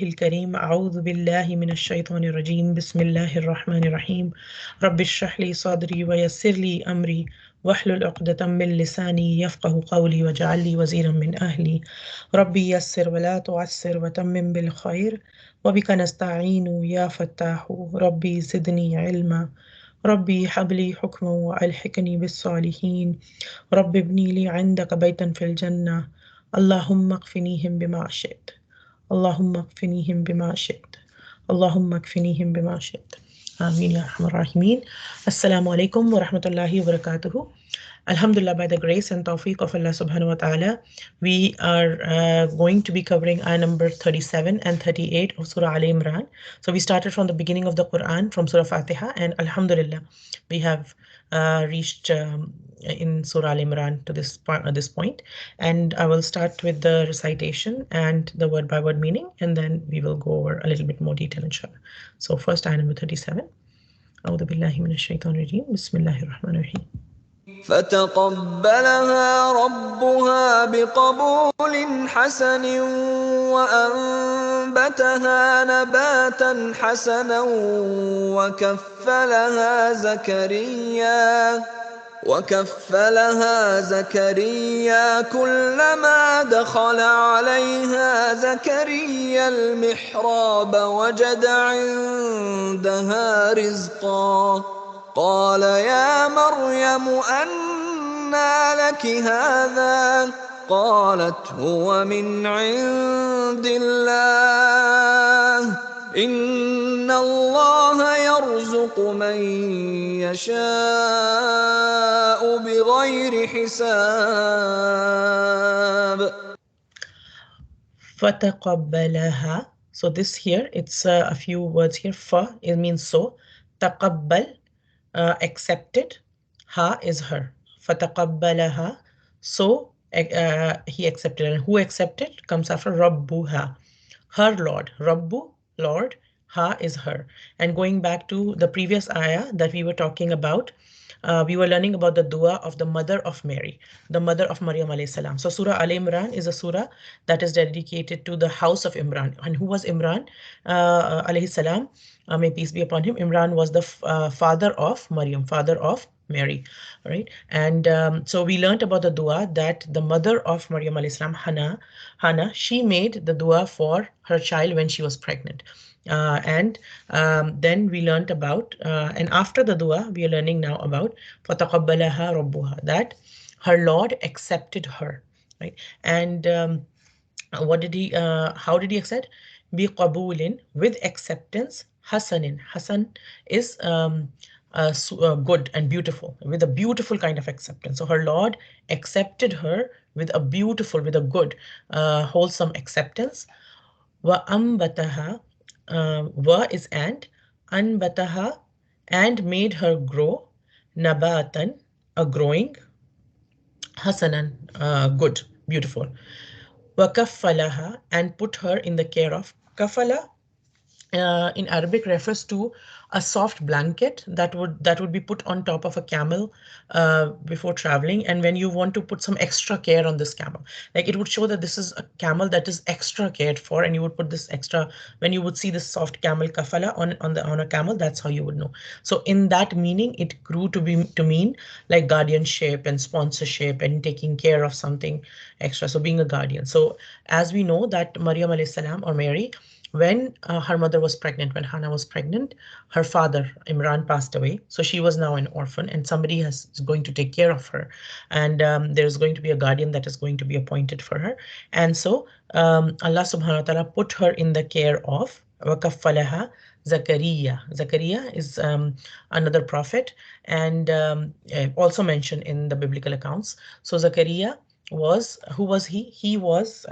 الكريم أعوذ بالله من الشيطان الرجيم بسم الله الرحمن الرحيم رب اشرح لي صدري ويسر لي أمري واحلل عقدة من لساني يفقه قولي واجعل لي وزيرا من أهلي ربي يسر ولا تعسر وتمم بالخير وبك نستعين يا فتاح ربي زدني علما ربي هب لي حكما وألحقني بالصالحين رب ابني لي عندك بيتا في الجنة اللهم اكفنيهم بما شئت اللهم اكفنيهم بما شئت اللهم اكفنيهم بما شئت آمين يا أرحم الراحمين. Assalamu alaikum wa rahmatullahi wa barakatuhu. Alhamdulillah, by the grace and tawfiq of Allah subhanahu wa ta'ala, we are going to be covering ayah number 37 and 38 of Surah Al Imran. So we started from the beginning of the Quran, from Surah Fatiha, and Alhamdulillah, we have reached in Surah Al Imran to this point. And I will start with the recitation and the word by word meaning, and then we will go over a little bit more detail, inshallah. So first, ayah number 37. أعوذ بالله من الشيطان الرجيم بسم الله الرحمن الرحيم. فتقبلها ربها بقبول حسن وأنبتها نباتا حسنا وكفلها زكريا كلما دخل عليها زكريا المحراب وجد عندها رزقا قال يا مريم أنى لك هذا قالت هو من عند الله إن الله يرزق من يشاء بغير حساب. فتقبلها. So this here, it's a few words here. Fa, it means so. Taqabbal, accepted. Ha is her. Fataqabbalaha. So he accepted. And who accepted comes after Rabbuha. Her Lord. Rabbu, Lord. Ha is her. And going back to the previous ayah that we were talking about, we were learning about the dua of the mother of Mary, the mother of Maryam alayhi salam. So Surah Al Imran is a surah that is dedicated to the house of Imran. And who was Imran alayhi salam? May peace be upon him. Imran was the father of Maryam, father of Mary, right? And so we learned about the dua that the mother of Maryam alayhi salam, Hannah, she made the dua for her child when she was pregnant. And then we learned about, and after the dua, we are learning now about فَتَقَبَّلَهَا رَبُّهَا, that her Lord accepted her, right? And how did he accept? بِقَبُولٍ, with acceptance. Hasanin. Hasan is good and beautiful, with a beautiful kind of acceptance. So her Lord accepted her with a beautiful, with a good, wholesome acceptance. وَأَنبَتَهَا, wa is and, anbataha, and made her grow, nabatan, a growing, hasanan, good, beautiful. Wakaffalaha, and put her in the care of. Kafala in Arabic refers to a soft blanket that would be put on top of a camel before traveling. And when you want to put some extra care on this camel, like it would show that this is a camel that is extra cared for, and you would put this extra, when you would see this soft camel kafala on a camel, that's how you would know. So in that meaning, it grew to mean like guardianship and sponsorship and taking care of something extra. So being a guardian. So as we know that Maryam alayhi salam, or Mary, when her mother was pregnant, when Hannah was pregnant, her father, Imran, passed away. So she was now an orphan, and somebody is going to take care of her. And there's going to be a guardian that is going to be appointed for her. And so Allah subhanahu wa ta'ala put her in the care of وَكَفَّلَهَا Zakaria. Zakaria is another prophet, and also mentioned in the biblical accounts. So Zakaria was, who was he? He was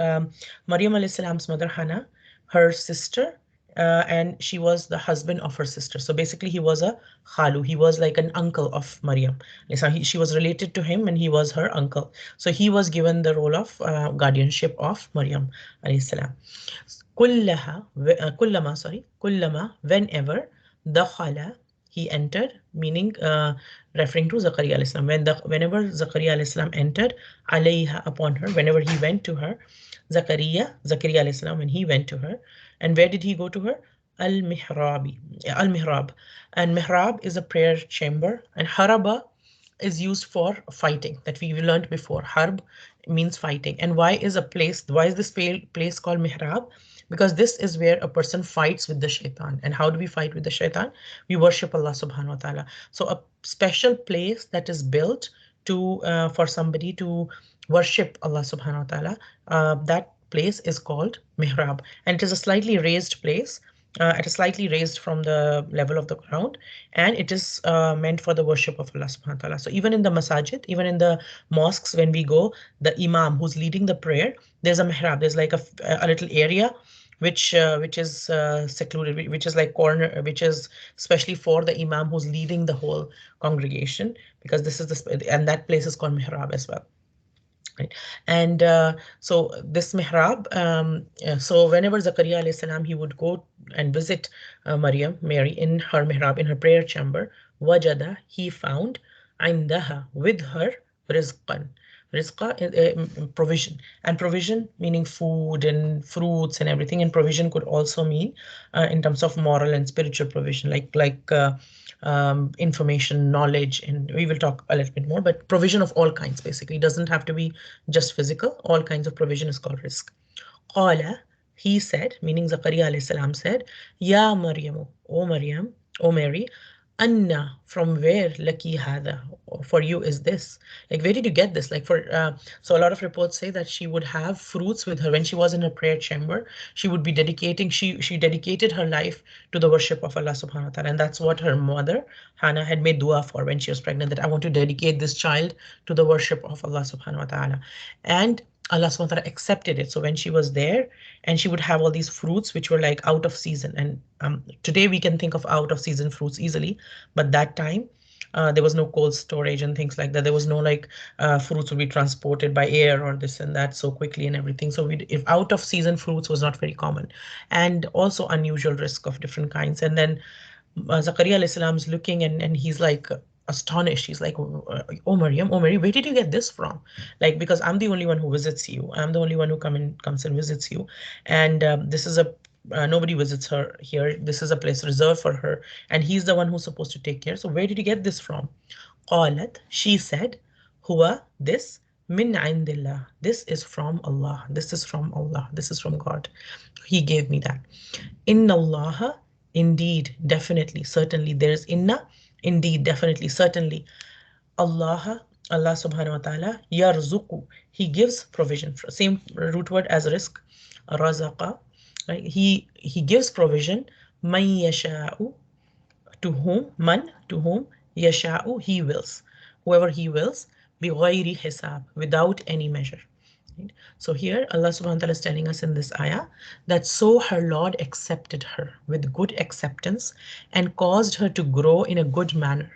Maryam alayhi salam's mother, Hannah, her sister, and she was the husband of her sister. So basically he was a khalu. He was like an uncle of Maryam. She was related to him, and he was her uncle. So he was given the role of guardianship of Maryam alayhi salam. Kullama, whenever, dakhala, he entered, meaning referring to Zakaria alayhi salam. Whenever Zakaria alayhi salam entered, alayha upon her, whenever he went to her, Zakaria alayhi salam, when he went to her, and where did he go to her? Al mihrab. And mihrab is a prayer chamber, and haraba is used for fighting, that we learned before. Harb means fighting. And why is this place called mihrab? Because this is where a person fights with the shaitan. And how do we fight with the shaitan? We worship Allah subhanahu wa ta'ala. So a special place that is built to for somebody to worship Allah subhanahu wa ta'ala, that place is called mihrab, and it is a slightly raised place, at a slightly raised from the level of the ground, and it is meant for the worship of Allah subhanahu wa ta'ala. So even in the masajid, even in the mosques, when we go, the imam who's leading the prayer, there's a mihrab, there's like a little area which is secluded, which is like corner, which is especially for the imam who's leading the whole congregation, because this is the, and that place is called mihrab as well. Right. And so this mihrab, so whenever Zakaria alayhi salam, he would go and visit Maryam, Mary, in her mihrab, in her prayer chamber, wajada, he found, indaha, with her, rizqan. Rizqa, provision. And provision meaning food and fruits and everything. And provision could also mean in terms of moral and spiritual provision, information, knowledge, and we will talk a little bit more, but provision of all kinds basically. It doesn't have to be just physical. All kinds of provision is called rizq. Qala, he said, meaning Zakaria alayhi salam said, Ya Maryamu, O Maryam, O Mary, Anna, from where laki hada, for you is this? Like, where did you get this? So a lot of reports say that she would have fruits with her when she was in her prayer chamber. She would be dedicating, she dedicated her life to the worship of Allah subhanahu wa ta'ala. And that's what her mother, Hannah, had made dua for when she was pregnant, that I want to dedicate this child to the worship of Allah subhanahu wa ta'ala. And Allah subhanahu wa ta'ala accepted it. So when she was there, and she would have all these fruits which were like out of season. And today we can think of out of season fruits easily, but that time there was no cold storage and things like that. There was no like fruits would be transported by air or this and that so quickly and everything. So if out of season fruits was not very common, and also unusual risk of different kinds. And then Zakaria alayhi salam is looking, and he's like astonished. He's like, "Oh Maryam, oh Mary, where did you get this from?" Like, because I'm the only one who visits you. I'm the only one who comes and visits you, and this is a nobody visits her here. This is a place reserved for her, and he's the one who's supposed to take care. So where did you get this from? Qalat, she said, Huwa, this, min indillah. This is from Allah. This is from Allah. This is from God. He gave me that. Inna Allah, indeed, definitely, certainly. There's inna, indeed, definitely, certainly. Allah, Allah subhanahu wa ta'ala, yarzuqu. He gives provision. Same root word as rizq, razaqa. Right? He gives provision. Man yasha'u, to whom, man, to whom, yasha'u, he wills, whoever he wills, bighayri hisab, without any measure. Right? So here Allah subhanahu wa ta'ala is telling us in this ayah that so her Lord accepted her with good acceptance and caused her to grow in a good manner,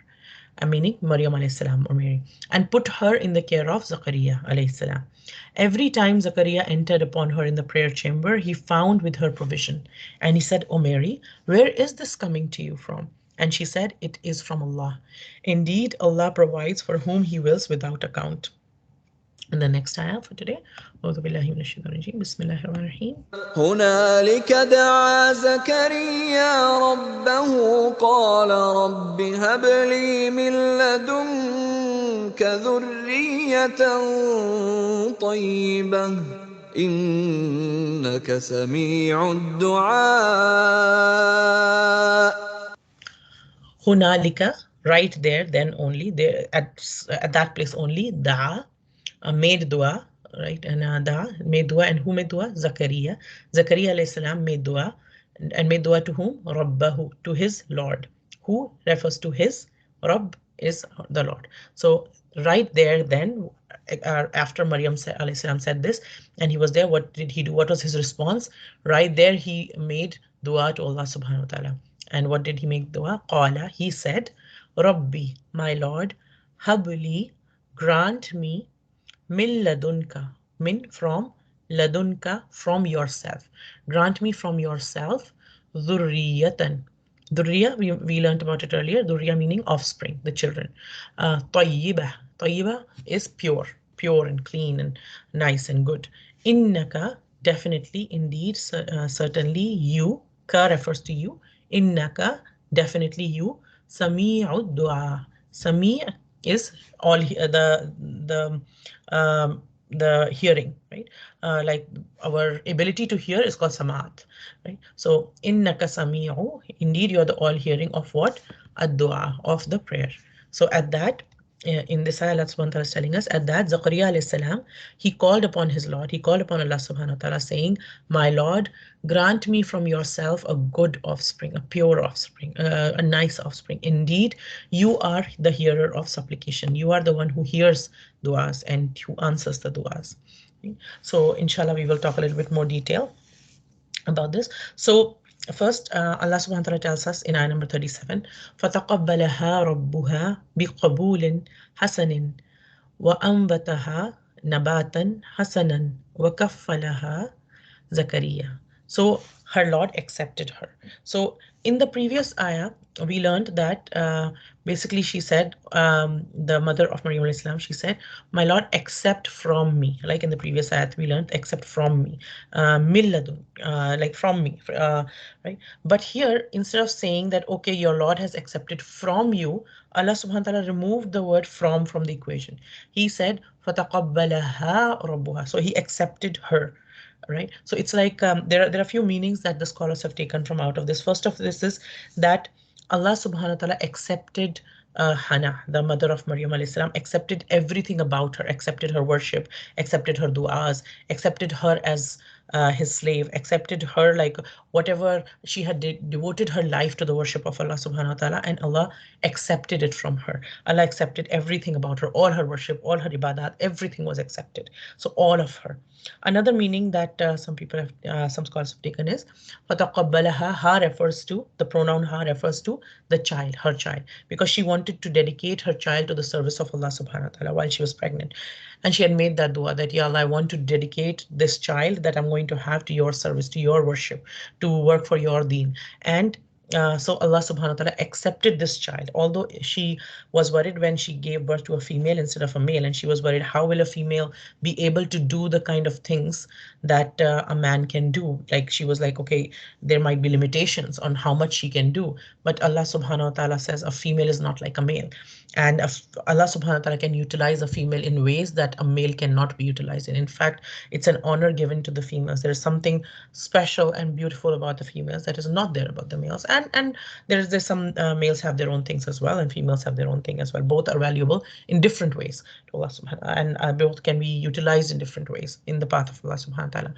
meaning Maryam alayhi salam, or Mary, and put her in the care of Zakaria alayhi salam. Every time Zakaria entered upon her in the prayer chamber, he found with her provision. And he said, O Mary, where is this coming to you from? And she said, it is from Allah. Indeed, Allah provides for whom He wills without account. And the next ayah for today. Bismillahirrahmanirrahim. هنالك دعا زكريا ربه قال رب هب لي من لدنك ذرية طيبة إنك سميع الدعاء. Hunalika, right there, then only, there at that place only, da'a, made dua, right? And da'a, made dua, and who made dua? Zakaria. Zakaria alayhi salam made dua, and made dua to whom? Rabbahu, to his Lord. Who refers to his? Rabb is the Lord. So right there, then, after Maryam alayhi salam said this, and he was there, what did he do? What was his response? Right there, he made dua to Allah subhanahu wa ta'ala. And what did he make dua? Qala, he said, Rabbi, my Lord, habli, grant me, min ladunka, min from, ladunka, from yourself. Grant me from yourself, dhurriyatan, Durriya, we learned about it earlier. Durriya meaning offspring, the children. Tayyiba. Tayyiba is pure, pure and clean and nice and good. Innaka, definitely, indeed, certainly, you. Ka refers to you. Innaka, definitely you. Sami'ud dua. Sami' is all the hearing, right? Like our ability to hear is called samat, right? So innaka sami'u, indeed you're the all hearing of what? Ad-dua, of the prayer. So at that, in this ayah, Allah subhanahu wa ta'ala is telling us, at that, Zakaria alayhi salam, he called upon his Lord, he called upon Allah subhanahu wa ta'ala, saying, my Lord, grant me from yourself a good offspring, a pure offspring, a nice offspring. Indeed, you are the hearer of supplication. You are the one who hears du'as and who answers the du'as. So, inshallah, we will talk a little bit more detail about this. So, first, Allah subhanahu wa ta'ala tells us in ayah number 37, فَتَقَبَّلَهَا رَبُّهَا بِقَبُولٍ حَسَنٍ وَأَنبَتَهَا نَبَاتًا حَسَنًا وَكَفَّلَهَا Zakaria. So her Lord accepted her. So in the previous ayah, we learned that basically she said, the mother of Maryam alayhi salam, she said, my Lord, accept from me. Like in the previous ayah, we learned, accept from me. Milladun, like from me, right? But here, instead of saying that, okay, your Lord has accepted from you, Allah subhanahu wa ta'ala removed the word from the equation. He said, فَتَقَبَّلَهَا رَبُّهَا. So he accepted her, right? So it's like there are a few meanings that the scholars have taken from out of this. First of this is that Allah subhanahu wa ta'ala accepted Hannah, the mother of Maryam alayhi salam, accepted everything about her, accepted her worship, accepted her du'as, accepted her as his slave, accepted her like whatever she had devoted her life to the worship of Allah subhanahu wa ta'ala, and Allah accepted it from her. Allah accepted everything about her, all her worship, all her ibadat, everything was accepted. So all of her. Another meaning that some scholars have taken is فَتَقَبَّلَهَا. Ha refers to, the pronoun ha refers to the child, her child, because she wanted to dedicate her child to the service of Allah subhanahu wa ta'ala while she was pregnant. And she had made that dua that, Ya Allah, I want to dedicate this child that I'm going to have to your service, to your worship, to work for your deen. And so Allah subhanahu wa ta'ala accepted this child, although she was worried when she gave birth to a female instead of a male, and she was worried how will a female be able to do the kind of things that a man can do. Like she was like, okay, there might be limitations on how much she can do, but Allah subhanahu wa ta'ala says a female is not like a male, and Allah subhanahu wa ta'ala can utilize a female in ways that a male cannot be utilized in. In fact, it's an honor given to the females. There is something special and beautiful about the females that is not there about the males. And there's some males have their own things as well, and females have their own thing as well. Both are valuable in different ways to Allah subhanahu wa ta'ala, and both can be utilized in different ways in the path of Allah subhanahu wa ta'ala.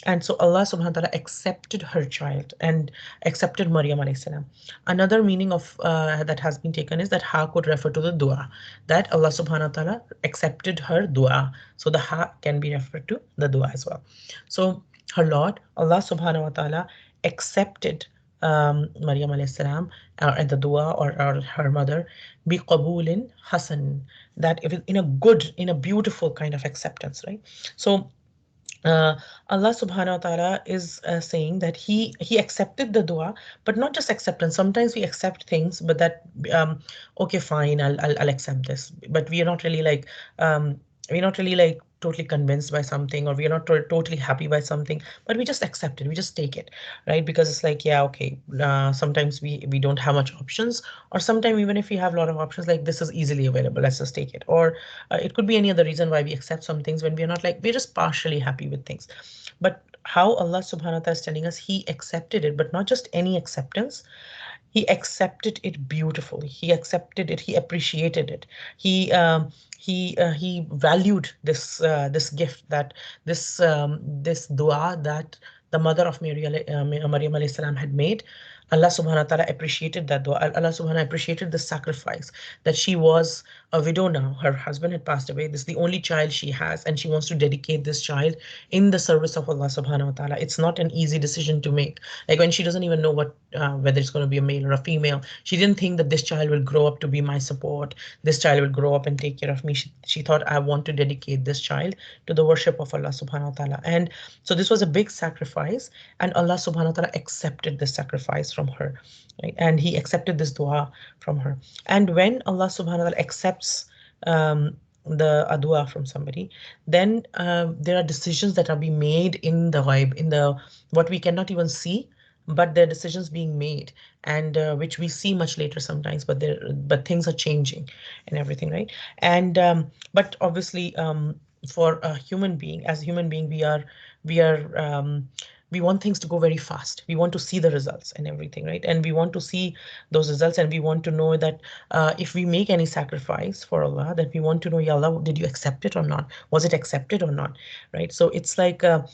And so Allah subhanahu wa ta'ala accepted her child and accepted Maryam alayhi salam. Another meaning of that has been taken is that ha could refer to the dua, that Allah subhanahu wa ta'ala accepted her dua. So the ha can be referred to the dua as well. So her Lord, Allah subhanahu wa ta'ala accepted Maryam alayhi salam and the dua, or her mother, bi qabulin hasan, that if in a good, in a beautiful kind of acceptance, right? So uh, Allah subhanahu wa ta'ala is saying that he accepted the dua, but not just acceptance. Sometimes we accept things, but that okay, fine, I'll accept this, but we are not really like we're not really like totally convinced by something, or we are not totally happy by something, but we just accept it, we just take it, right? Because it's like, yeah, okay, sometimes we don't have much options, or sometimes even if we have a lot of options, like this is easily available, let's just take it. Or it could be any other reason why we accept some things when we're not like, we're just partially happy with things. But how Allah subhanahu wa ta'ala is telling us he accepted it, but not just any acceptance. He accepted it beautifully. He accepted it. He appreciated it. He he valued this gift, that this dua that the mother of Maryam alayhi salam had made. Allah subhanahu wa ta'ala appreciated that dua. Allah subhanahu wa ta'ala appreciated the sacrifice, that she was a widow now. Her husband had passed away. This is the only child she has, and she wants to dedicate this child in the service of Allah subhanahu wa ta'ala. It's not an easy decision to make. Like when she doesn't even know what whether it's going to be a male or a female. She didn't think that this child will grow up to be my support. This child will grow up and take care of me. She thought, I want to dedicate this child to the worship of Allah subhanahu wa ta'ala. And so this was a big sacrifice, and Allah subhanahu wa ta'ala accepted this sacrifice from her, right? And he accepted this dua from her. And when Allah subhanahu wa ta'ala accepts the dua from somebody, then there are decisions that are being made in the ghaib, in the what we cannot even see, but there are decisions being made, and which we see much later sometimes, but things are changing and everything, right? And but obviously, for a human being, as a human being, we are we want things to go very fast. We want to see the results and everything, right? And we want to see those results, and we want to know that if we make any sacrifice for Allah, that we want to know, Ya Allah, did you accept it or not? Was it accepted or not? Right? So it's like Allah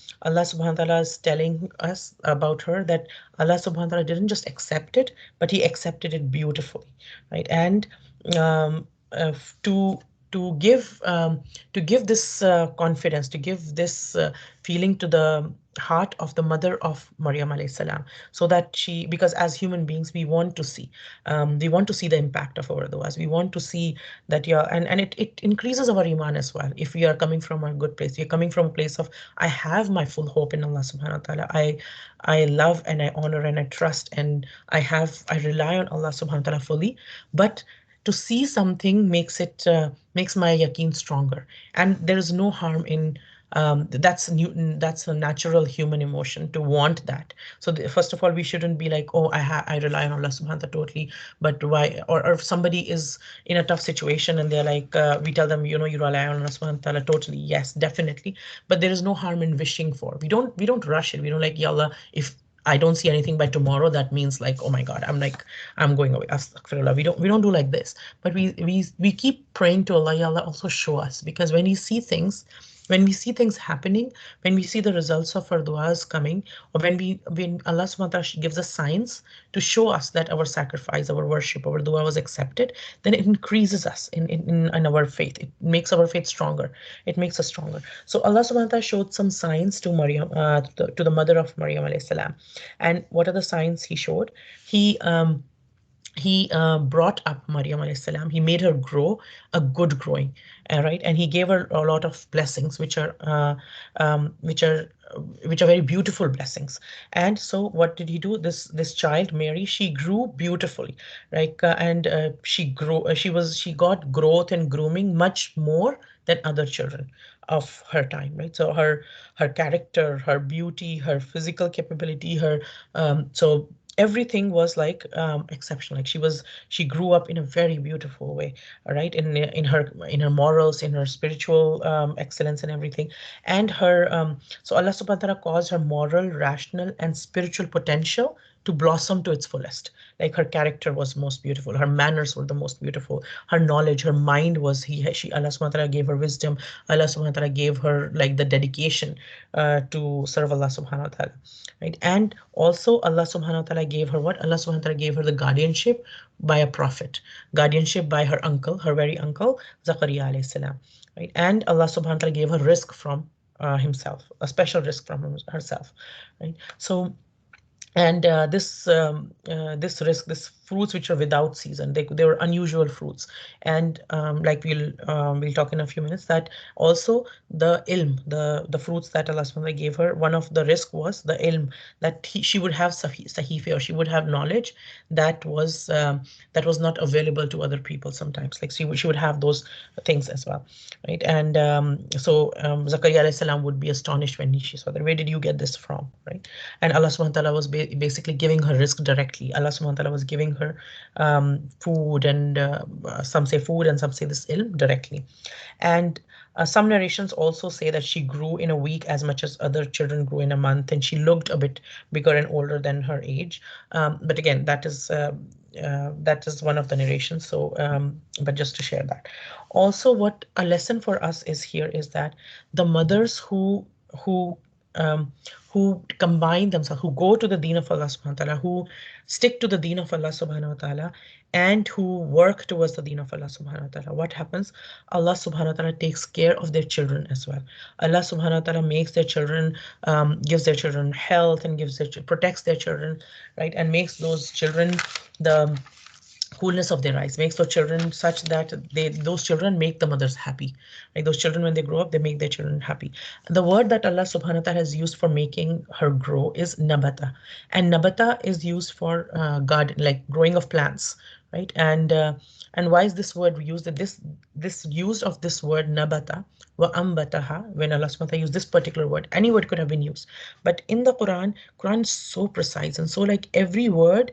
subhanahu wa ta'ala is telling us about her that Allah subhanahu wa ta'ala didn't just accept it, but He accepted it beautifully, right? And um, uh, to to give um, to give this confidence, to give this feeling to the heart of the mother of Maryam alayhi salam, so that she, because as human beings we want to see the impact of our duas. We want to see that, yeah, and it increases our iman as well. If we are coming from a good place, we are coming from a place of, I have my full hope in Allah subhanahu wa ta'ala. I love and I honor and I trust, and I rely on Allah subhanahu wa ta'ala fully. But to see something makes my yaqeen stronger, and there is no harm in that's Newton. That's a natural human emotion to want that. So first of all, we shouldn't be like, oh, I rely on Allah Subhanahu wa Taala totally, but why? Or if somebody is in a tough situation and they're like, we tell them, you rely on Allah Subhanahu wa Taala totally. Yes, definitely. But there is no harm in wishing for. We don't rush it. We don't like, Ya Allah, if I don't see anything by tomorrow, that means like, oh my God, I'm going away. Astaghfirullah. We don't do like this. But we keep praying to Allah, Ya Allah, also show us. Because when we see things happening, when we see the results of our duas coming, or when Allah subhanahu wa ta'ala gives us signs to show us that our sacrifice, our worship, our dua was accepted, then it increases us in our faith. It makes our faith stronger. It makes us stronger. So Allah subhanahu wa ta'ala showed some signs to Maryam, to the mother of Maryam alayhi salam. And what are the signs He showed? He brought up Maryam alayhi salam. He made her grow a good growing, right? And he gave her a lot of blessings, um, which are which are very beautiful blessings. And so, what did he do? This child, Mary, she grew beautifully, right? And she got growth and grooming much more than other children of her time, right? So her character, her beauty, her physical capability, her so everything was like exceptional. Like she grew up in a very beautiful way, right? In her morals, in her spiritual excellence and everything. And her so Allah subhanahu wa ta'ala caused her moral, rational, and spiritual potential to blossom to its fullest. Like her character was most beautiful, her manners were the most beautiful, her knowledge, her mind was he she Allah subhanahu wa ta'ala gave her wisdom. Allah subhanahu wa ta'ala gave her like the dedication to serve Allah subhanahu wa ta'ala, right? And also Allah subhanahu wa ta'ala gave her what? Allah subhanahu wa ta'ala gave her the guardianship by a prophet, guardianship by her uncle, her very uncle, Zakaria alayhi salam, right? And Allah subhanahu wa ta'ala gave her risk from himself, a special risk from herself, right? So, and this risk, this fruits which are without season, they were unusual fruits. And like we'll talk in a few minutes, that also the ilm, the fruits that Allah subhanahu wa ta'ala gave her, one of the risk was the ilm, that she would have sahifa, or she would have knowledge that was not available to other people sometimes. Like she would have those things as well, right? And so Zakaria alayhi salam would be astonished when she saw that. Where did you get this from, right? And Allah subhanahu wa ta'ala was basically giving her risk directly. Allah subhanahu wa ta'ala was giving her food, and some say food and some say this ilm directly. And some narrations also say that she grew in a week as much as other children grew in a month, and she looked a bit bigger and older than her age. But again, that is one of the narrations. So, but just to share that. Also, what a lesson for us is here is that the mothers who um, who combine themselves, who go to the deen of Allah subhanahu wa ta'ala, who stick to the deen of Allah subhanahu wa ta'ala, and who work towards the deen of Allah subhanahu wa ta'ala, what happens? Allah subhanahu wa ta'ala takes care of their children as well. Allah subhanahu wa ta'ala makes their children, gives their children health, and protects their children, right? And makes those children the coolness of their eyes, makes those children such that those children make the mothers happy. Like those children, when they grow up, they make their children happy. The word that Allah subhanahu wa ta'ala has used for making her grow is nabata. And nabata is used for garden, like growing of plants, right? And why is this word used? This use of this word nabata wa ambataha, when Allah subhanahu wa ta'ala used this particular word, any word could have been used, but in the Quran is so precise, and so like every word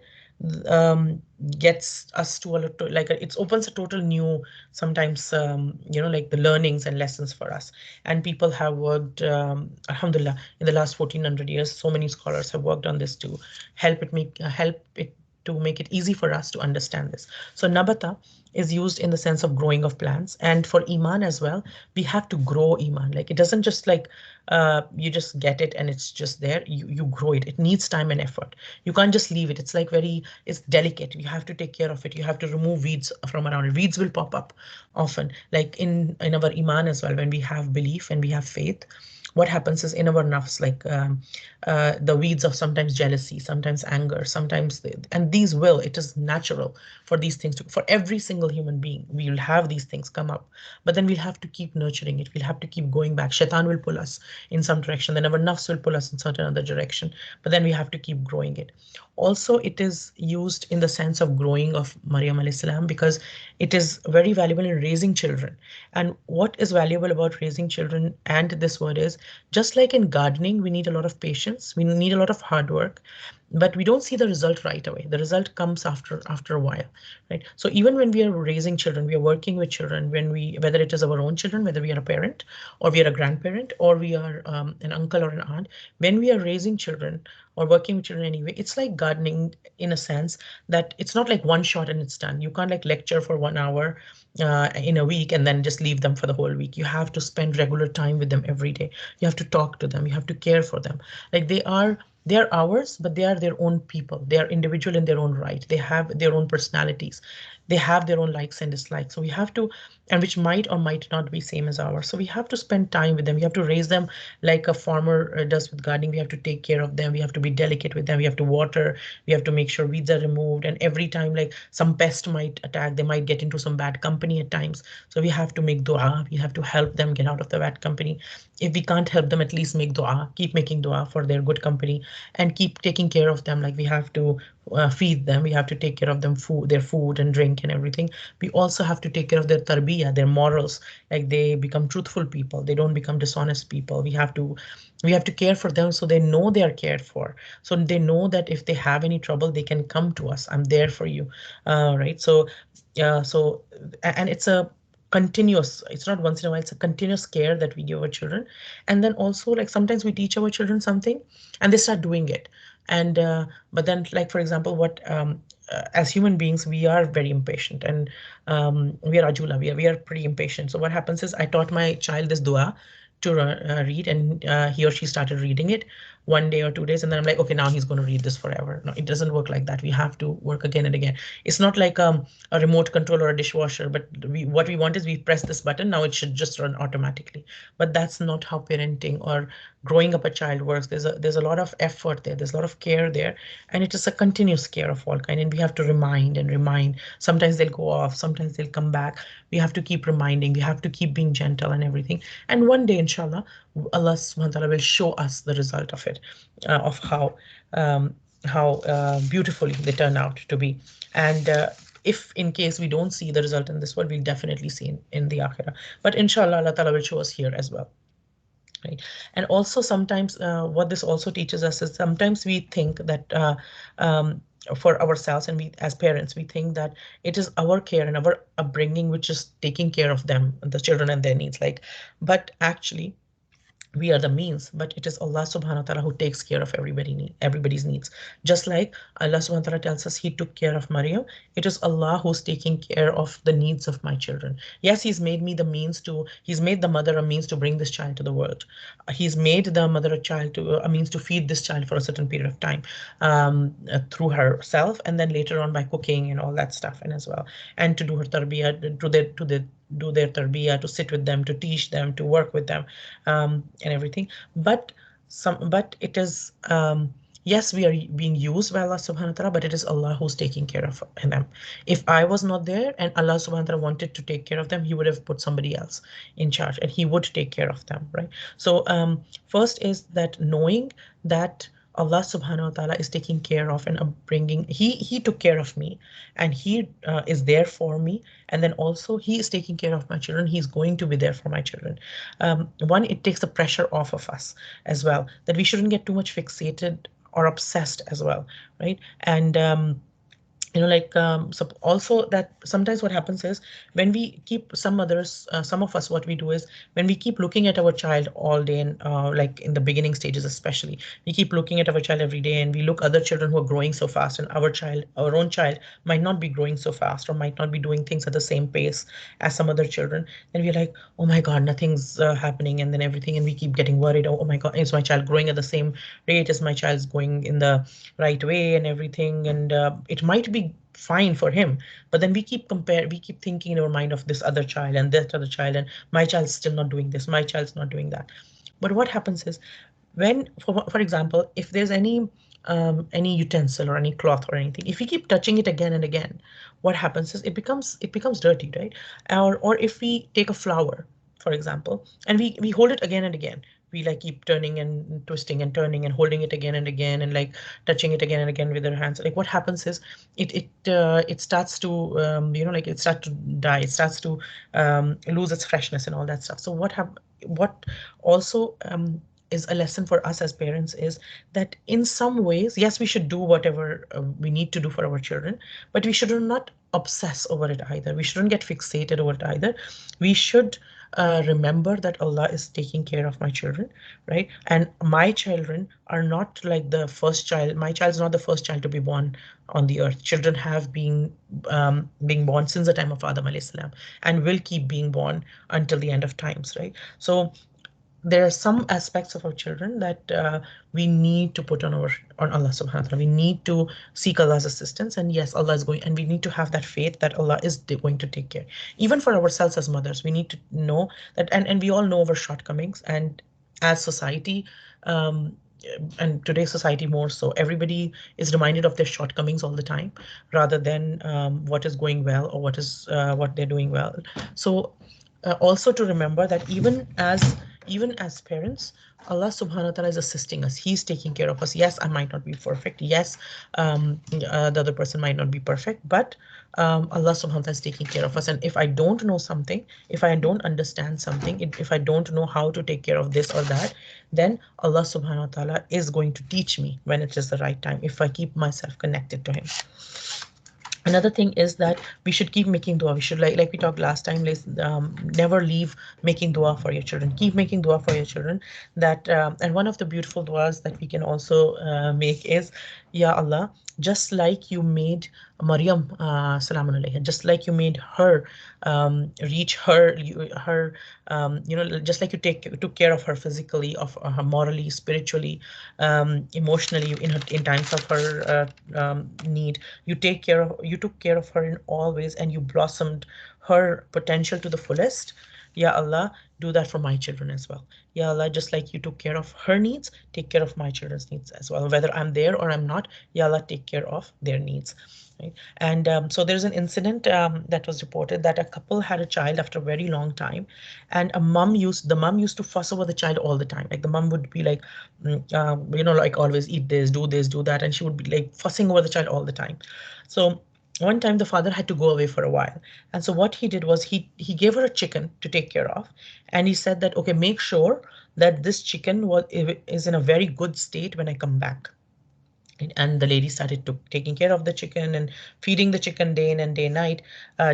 um, gets us to a lot like it opens a total new, sometimes like the learnings and lessons for us. And people have worked, alhamdulillah, in the last 1400 years, so many scholars have worked on this to help it to make it easy for us to understand this. So nabata is used in the sense of growing of plants, and for iman as well. We have to grow iman. Like it doesn't just like you just get it and it's just there. You grow it. It needs time and effort. You can't just leave it. It's like it's delicate. You have to take care of it. You have to remove weeds from around it. Weeds will pop up often, like in our iman as well. When we have belief and we have faith, what happens is in our nafs, like the weeds of sometimes jealousy, sometimes anger, sometimes and these will, it is natural for these things to, for every single human being, we will have these things come up. But then we'll have to keep nurturing it. We'll have to keep going back. Shaitan will pull us in some direction, then our nafs will pull us in certain other direction, but then we have to keep growing it. Also, it is used in the sense of growing of Maryam alayhi salam, because it is very valuable in raising children. And what is valuable about raising children, and this word is, just like in gardening, we need a lot of patience, we need a lot of hard work, but we don't see the result right away. The result comes after a while, right? So even when we are raising children, we are working with children, when we, whether it is our own children, whether we are a parent or we are a grandparent or we are an uncle or an aunt, when we are raising children or working with children anyway, it's like gardening in a sense that it's not like one shot and it's done. You can't like lecture for 1 hour in a week and then just leave them for the whole week. You have to spend regular time with them every day. You have to talk to them. You have to care for them. Like they are ours, but they are their own people. They are individual in their own right. They have their own personalities. They have their own likes and dislikes. So we have to, and which might or might not be same as ours. So we have to spend time with them. We have to raise them like a farmer does with gardening. We have to take care of them. We have to be delicate with them. We have to water. We have to make sure weeds are removed. And every time, like some pest might attack, they might get into some bad company at times. So we have to make dua. We have to help them get out of the bad company. If we can't help them, at least make dua. Keep making dua for their good company and keep taking care of them. Like we have to feed them. We have to take care of them, their food and drink and everything. We also have to take care of their tarbiyah, their morals. Like they become truthful people. They don't become dishonest people. We have to care for them so they know they are cared for. So they know that if they have any trouble, they can come to us. I'm there for you, right? So, yeah. So, and it's a continuous. It's not once in a while. It's a continuous care that we give our children. And then also, like sometimes we teach our children something, and they start doing it. And but then, like for example, what as human beings, we are very impatient, and we are ajula. We are pretty impatient. So what happens is, I taught my child this dua to read, and he or she started reading it 1 day or 2 days, and then I'm like, okay, now he's going to read this forever. No, it doesn't work like that. We have to work again and again. It's not like a remote control or a dishwasher, but what we want is we press this button, now it should just run automatically. But that's not how parenting or growing up a child works. There's a lot of effort there. There's a lot of care there, and it is a continuous care of all kind. And we have to remind and remind. Sometimes they'll go off. Sometimes they'll come back. We have to keep reminding. We have to keep being gentle and everything. And one day, inshallah, Allah subhanahu wa ta'ala will show us the result of it, of how beautifully they turn out to be. And if in case we don't see the result in this world, we'll definitely see in the akhirah. But inshallah, Allah ta'ala will show us here as well. Right. And also sometimes what this also teaches us is, sometimes we think that for ourselves, and we as parents, we think that it is our care and our upbringing which is taking care of them, the children and their needs. Like, but actually we are the means, but it is Allah subhanahu wa ta'ala who takes care of everybody's needs. Just like Allah subhanahu wa ta'ala tells us he took care of Maryam, it is Allah who's taking care of the needs of my children. Yes, he's made the mother a means to bring this child to the world. He's made the mother a means to feed this child for a certain period of time, through herself, and then later on by cooking and all that stuff, and as well, and to do her tarbiyah, to do their tarbiyah, to sit with them, to teach them, to work with them, and everything. But it is Yes, we are being used by Allah subhanahu wa ta'ala, but it is Allah who's taking care of them. If I was not there and Allah subhanahu wa ta'ala wanted to take care of them, He would have put somebody else in charge and He would take care of them, right? So, first is that knowing that Allah subhanahu wa ta'ala is taking care of and bringing, He took care of me and He is there for me. And then also He is taking care of my children. He's going to be there for my children. One, it takes the pressure off of us as well, that we shouldn't get too much fixated or obsessed as well, right? And like so also that sometimes what happens is when we keep some others, some of us, what we do is when we keep looking at our child all day, and like in the beginning stages especially, we keep looking at our child every day and we look other children who are growing so fast, and our child, our own child, might not be growing so fast or might not be doing things at the same pace as some other children. And we're like, oh my god, nothing's happening, and then everything, and we keep getting worried. Oh my god, is my child growing at the same rate? Is my child's going in the right way and everything? And it might be fine for him, but then we keep thinking in our mind of this other child and that other child, and my child's still not doing this, my child's not doing that. But what happens is when, for example, if there's any utensil or any cloth or anything, if we keep touching it again and again, what happens is it becomes dirty, right? Or if we take a flower, for example, and we hold it again and again, we like keep turning and twisting and turning and holding it again and again, and like touching it again and again with our hands, like what happens is it starts to like it starts to die, it starts to lose its freshness and all that stuff. So what also is a lesson for us as parents is that in some ways, yes, we should do whatever we need to do for our children, but we should not obsess over it either. We shouldn't get fixated over it either. We should remember that Allah is taking care of my children, right? And my children are not like the first child. My child is not the first child to be born on the earth. Children have been being born since the time of Adam alayhi salam and will keep being born until the end of times, right? So there are some aspects of our children that we need to put on Allah subhanahu wa ta'ala. We need to seek Allah's assistance, and yes, Allah is going, and we need to have that faith that Allah is going to take care. Even for ourselves as mothers, we need to know that, and we all know our shortcomings, and as society, um, and today's society more so, everybody is reminded of their shortcomings all the time, rather than what is going well or what they're doing well. So also to remember that even as parents, Allah subhanahu wa ta'ala is assisting us. He's taking care of us. Yes, I might not be perfect. Yes, the other person might not be perfect, but Allah subhanahu wa ta'ala is taking care of us. And if I don't know something, if I don't understand something, if I don't know how to take care of this or that, then Allah subhanahu wa ta'ala is going to teach me when it is the right time, if I keep myself connected to Him. Another thing is that we should keep making dua. We should, like we talked last time, never leave making dua for your children. Keep making dua for your children. That and one of the beautiful duas that we can also make is, Ya Allah, just like you made Maryam, salamun alayha, just like you made her reach her, just like you took care of her physically, of her morally, spiritually, emotionally, in times of her need. You took care of her in all ways, and you blossomed her potential to the fullest. Ya Allah, do that for my children as well. Ya Allah, just like you took care of her needs, take care of my children's needs as well. Whether I'm there or I'm not, Ya Allah, take care of their needs. Right? And so there's an incident that was reported that a couple had a child after a very long time, and the mom used to fuss over the child all the time. Like the mom would be like, like always eat this, do that, and she would be like fussing over the child all the time. So one time the father had to go away for a while, and so what he did was he gave her a chicken to take care of, and he said that, okay, make sure that this chicken is in a very good state when I come back. And the lady started taking care of the chicken and feeding the chicken day in and day night,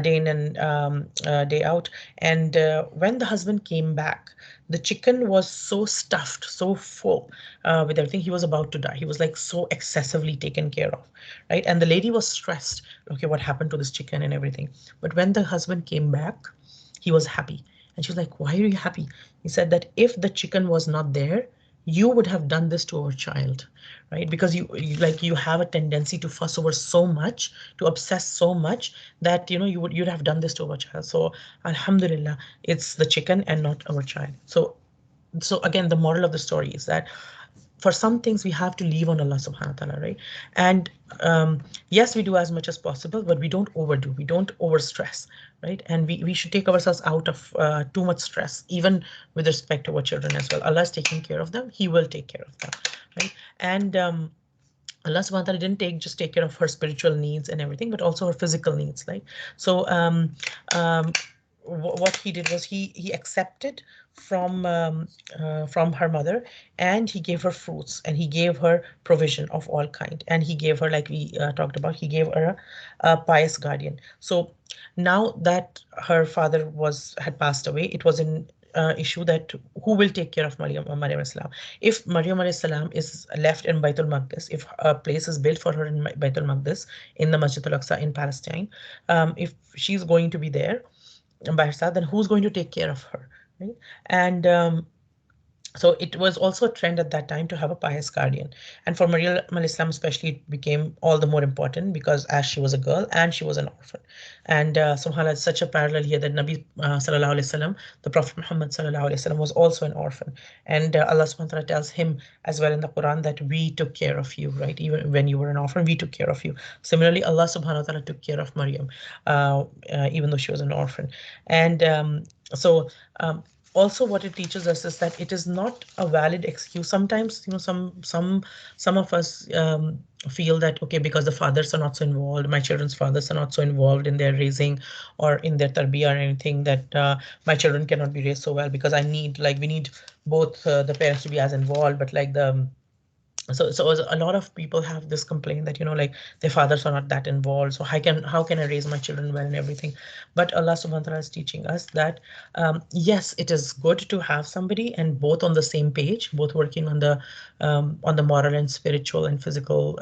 day in and day out. And when the husband came back, the chicken was so stuffed, so full with everything. He was about to die. He was like so excessively taken care of, right? And the lady was stressed. Okay, what happened to this chicken and everything? But when the husband came back, he was happy. And she was like, why are you happy? He said that if the chicken was not there, you would have done this to our child, right? Because you have a tendency to fuss over so much, to obsess so much, that you'd have done this to our child. So alhamdulillah, it's the chicken and not our child. So again, the moral of the story is that for some things we have to leave on Allah subhanahu wa ta'ala, right? And yes, we do as much as possible, but we don't overdo, we don't overstress, right? And we should take ourselves out of too much stress, even with respect to our children as well. Allah is taking care of them, He will take care of them, right? And Allah subhanahu wa ta'ala didn't take care of her spiritual needs and everything, but also her physical needs, right? So um, what he did was he accepted from from her mother, and he gave her fruits, and he gave her provision of all kind, and he gave her, like we talked about, he gave her a pious guardian. So now that her father was had passed away, it was an issue that who will take care of Maryam Islam. If Maryam alayhi salam is left in Baitul Maqdis, if a place is built for her in Baitul Maqdis, in the Masjid al-Aqsa in Palestine, if she's going to be there by herself, then who's going to take care of her, right? And so it was also a trend at that time to have a pious guardian. And for Maryam al-Islam especially, it became all the more important because as she was a girl and she was an orphan. And subhanAllah, it's such a parallel here that Nabi sallallahu alayhi wasallam, the Prophet Muhammad sallallahu alayhi wasallam, was also an orphan. And Allah subhanahu wa ta'ala tells him as well in the Quran that we took care of you, right? Even when you were an orphan, we took care of you. Similarly, Allah subhanahu wa ta'ala took care of Maryam, even though she was an orphan. And so also what it teaches us is that it is not a valid excuse. Sometimes, some of us feel that, okay, because the fathers are not so involved, my children's fathers are not so involved in their raising or in their tarbiyah or anything, that my children cannot be raised so well because I need, like, we need both the parents to be as involved, but like the so a lot of people have this complaint that, like, their fathers are not that involved, so how can I raise my children well and everything. But Allah subhanahu wa ta'ala is teaching us that yes, it is good to have somebody and both on the same page, both working on the moral and spiritual and physical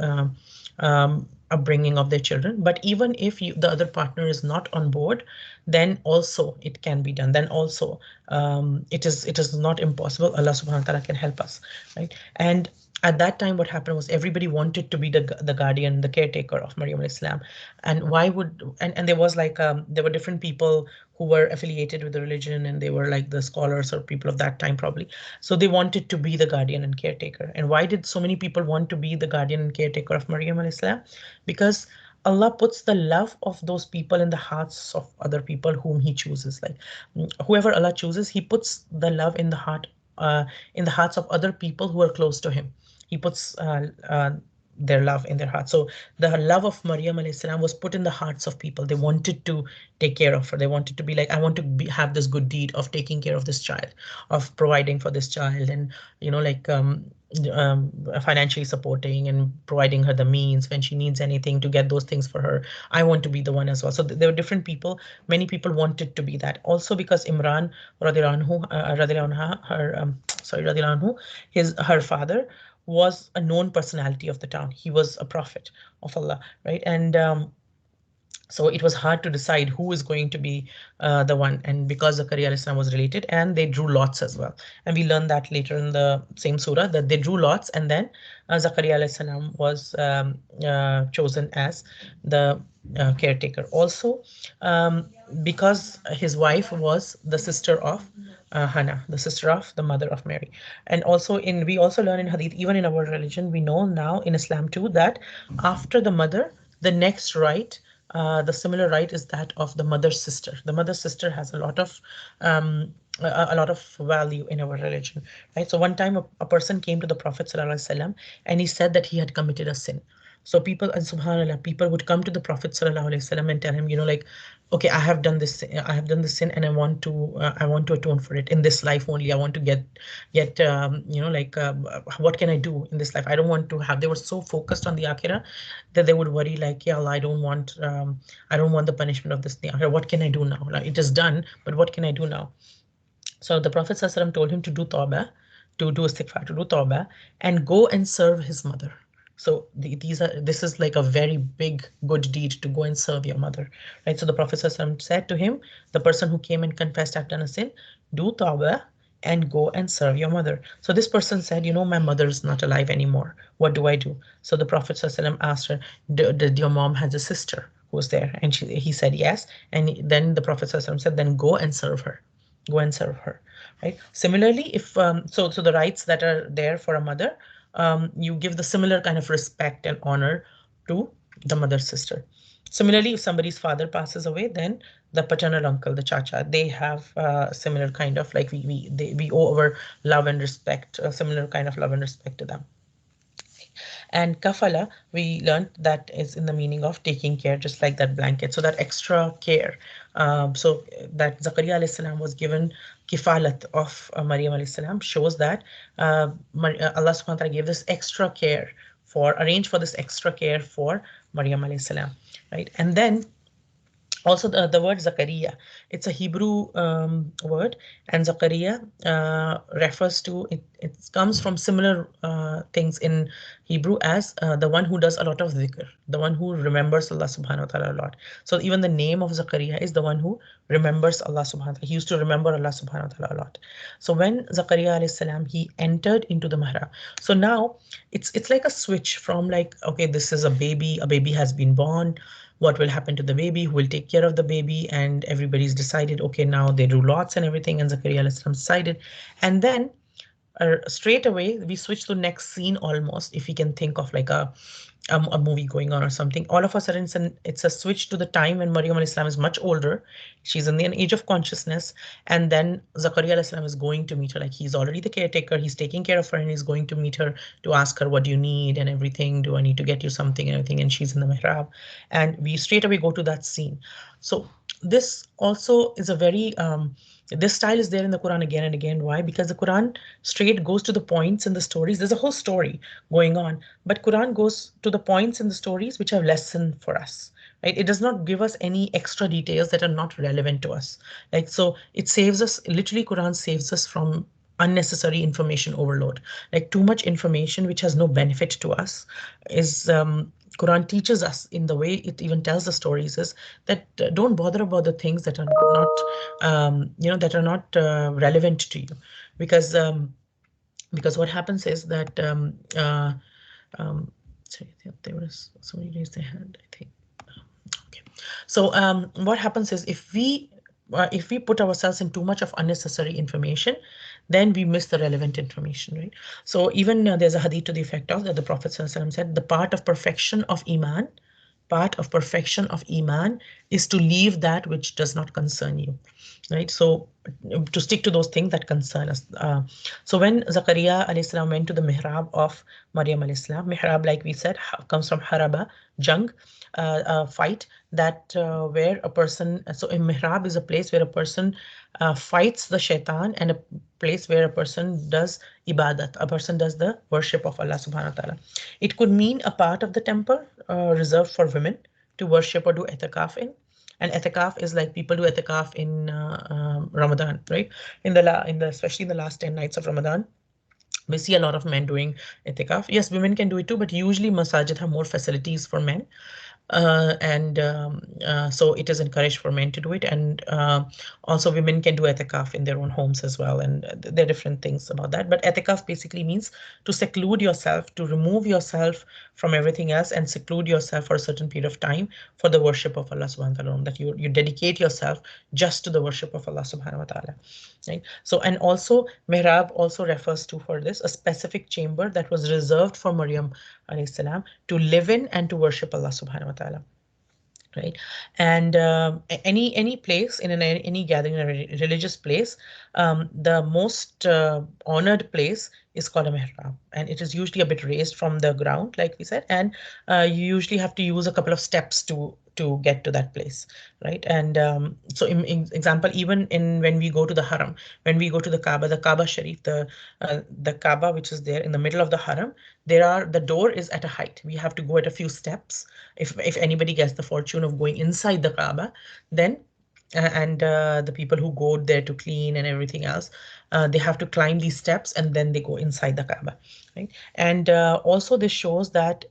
upbringing of their children. But even if the other partner is not on board, then also it can be done. Then also it is not impossible. Allah subhanahu wa ta'ala can help us, right? And at that time, what happened was everybody wanted to be the guardian, the caretaker of Maryam al-Islam. And why would and there was like there were different people who were affiliated with the religion, and they were like the scholars or people of that time probably. So they wanted to be the guardian and caretaker. And why did so many people want to be the guardian and caretaker of Maryam al-Islam? Because Allah puts the love of those people in the hearts of other people whom He chooses. Like whoever Allah chooses, He puts the love in the hearts of other people who are close to Him. He puts their love in their heart. So the love of Maryam alayhi salam was put in the hearts of people. They wanted to take care of her. They wanted to be like, I want to have this good deed of taking care of this child, of providing for this child, and like financially supporting and providing her the means when she needs anything to get those things for her. I want to be the one as well. So there were different people. Many people wanted to be that. Also because Imran radiallahu anhu, radiallahu anhu, her father was a known personality of the town. He was a prophet of Allah, right? And so it was hard to decide who is going to be the one. And because Zakaria alayhi salam was related, and they drew lots as well. And we learned that later in the same surah, that they drew lots, and then Zakaria alayhi salam was chosen as the caretaker. Also, because his wife was the sister of Hannah, the sister of the mother of Mary. And also we also learn in Hadith, even in our religion, we know now in Islam too, that after the mother, the next right, the similar right is that of the mother's sister. The mother's sister has a lot of value in our religion, right? So one time a person came to the Prophet ﷺ, and he said that he had committed a sin. So people, and subhanallah, people would come to the Prophet ﷺ and tell him, like, okay, I have done this sin, and I want to atone for it in this life only. I want to get like what can I do in this life? I don't want to have. They were so focused on the akhirah that they would worry like, yeah, Allah, I don't want the punishment of this thing. What can I do now? Like, it is done, but what can I do now? So the Prophet ﷺ told him to do tawbah, to do istighfar, to do tawbah, and go and serve his mother. So this is like a very big good deed, to go and serve your mother, right? So the Prophet ﷺ said to him, the person who came and confessed, I've done a sin, do tawbah and go and serve your mother. So this person said, my mother is not alive anymore. What do I do? So the Prophet ﷺ asked her, did your mom has a sister who was there? And he said yes. And then the Prophet ﷺ said, then go and serve her. Go and serve her, right? Similarly, if so the rights that are there for a mother, you give the similar kind of respect and honor to the mother sister. Similarly, if somebody's father passes away, then the paternal uncle, the chacha, they have similar kind of like we owe our love and respect, a similar kind of love and respect to them. And kafala, we learned that is in the meaning of taking care, just like that blanket. So that extra care. So that Zakaria alayhi salam was given kifalat of Maryam alayhi salam shows that Allah subhanahu wa ta'ala gave this extra care for, arrange for this extra care for Maryam alayhi salam, right? And then also the word Zakaria, it's a Hebrew word, and Zakaria refers to it. It comes from similar things in Hebrew as the one who does a lot of dhikr, the one who remembers Allah subhanahu wa ta'ala a lot. So even the name of Zakaria is the one who remembers Allah subhanahu wa ta'ala. He used to remember Allah subhanahu wa ta'ala a lot. So when Zakaria alayhi salam, he entered into the mihrab. So now it's like a switch from like, okay, this is a baby has been born, what will happen to the baby, who will take care of the baby, and everybody's decided, okay, now they do lots and everything, and Zakaria alayhi salam decided. And then straight away we switch to next scene almost, if we can think of like a movie going on or something. All of a sudden it's a switch to the time when Maryam alayhi salam is much older. She's in the age of consciousness, and then Zakaria alayhi salam is going to meet her. Like, he's already the caretaker, he's taking care of her, and he's going to meet her to ask her, what do you need and everything, do I need to get you something and everything, and she's in the mihrab, and we straight away go to that scene. So this also is a very this style is there in the Quran again and again. Why? Because the Quran straight goes to the points in the stories. There's a whole story going on, but Quran goes to the points in the stories which have lesson for us. Right? It does not give us any extra details that are not relevant to us. Like, so it saves us. Literally, Quran saves us from unnecessary information overload. Like, too much information which has no benefit to us is Quran teaches us in the way it even tells the stories is that don't bother about the things that are not that are not relevant to you, because what happens is that um, sorry, there was somebody raised their hand, I think. Okay. So what happens is if we put ourselves in too much of unnecessary information, then we miss the relevant information, right? So even there's a hadith to the effect of that the Prophet ﷺ said, the part of perfection of Iman is to leave that which does not concern you, right? So to stick to those things that concern us. So when Zakaria alayhi salam went to the mihrab of Maryam alayhi salam, mihrab, like we said, comes from haraba, jung, fight, that where a person, so a mihrab is a place where a person fights the shaitan, and a place where a person does ibadat, a person does the worship of Allah subhanahu wa ta'ala. It could mean a part of the temple reserved for women to worship or do etikaf in. And etikaf is like people do etikaf in Ramadan, right? In the especially in the last 10 nights of Ramadan, we see a lot of men doing itikaf. Yes, women can do it too, but usually masajid have more facilities for men. And so it is encouraged for men to do it, and also women can do etikaf in their own homes as well, and there are different things about that. But etikaf basically means to seclude yourself, to remove yourself from everything else, and seclude yourself for a certain period of time for the worship of Allah subhanahu wa ta'ala, that you dedicate yourself just to the worship of Allah subhanahu wa ta'ala, right? So, and also mihrab also refers to, for this, a specific chamber that was reserved for Maryam alayhi salam to live in and to worship Allah subhanahu wa ta'ala, right? And any place in any gathering, in a religious place, the most honored place is called a mihrab, and it is usually a bit raised from the ground, like we said, and you usually have to use a couple of steps to get to that place, right? And so in example, even in when we go to the haram, when we go to the Kaaba Sharif, the Kaaba which is there in the middle of the haram, the door is at a height. We have to go at a few steps. If anybody gets the fortune of going inside the Kaaba, then and the people who go there to clean and everything else, they have to climb these steps and then they go inside the Kaaba, right? And also this shows that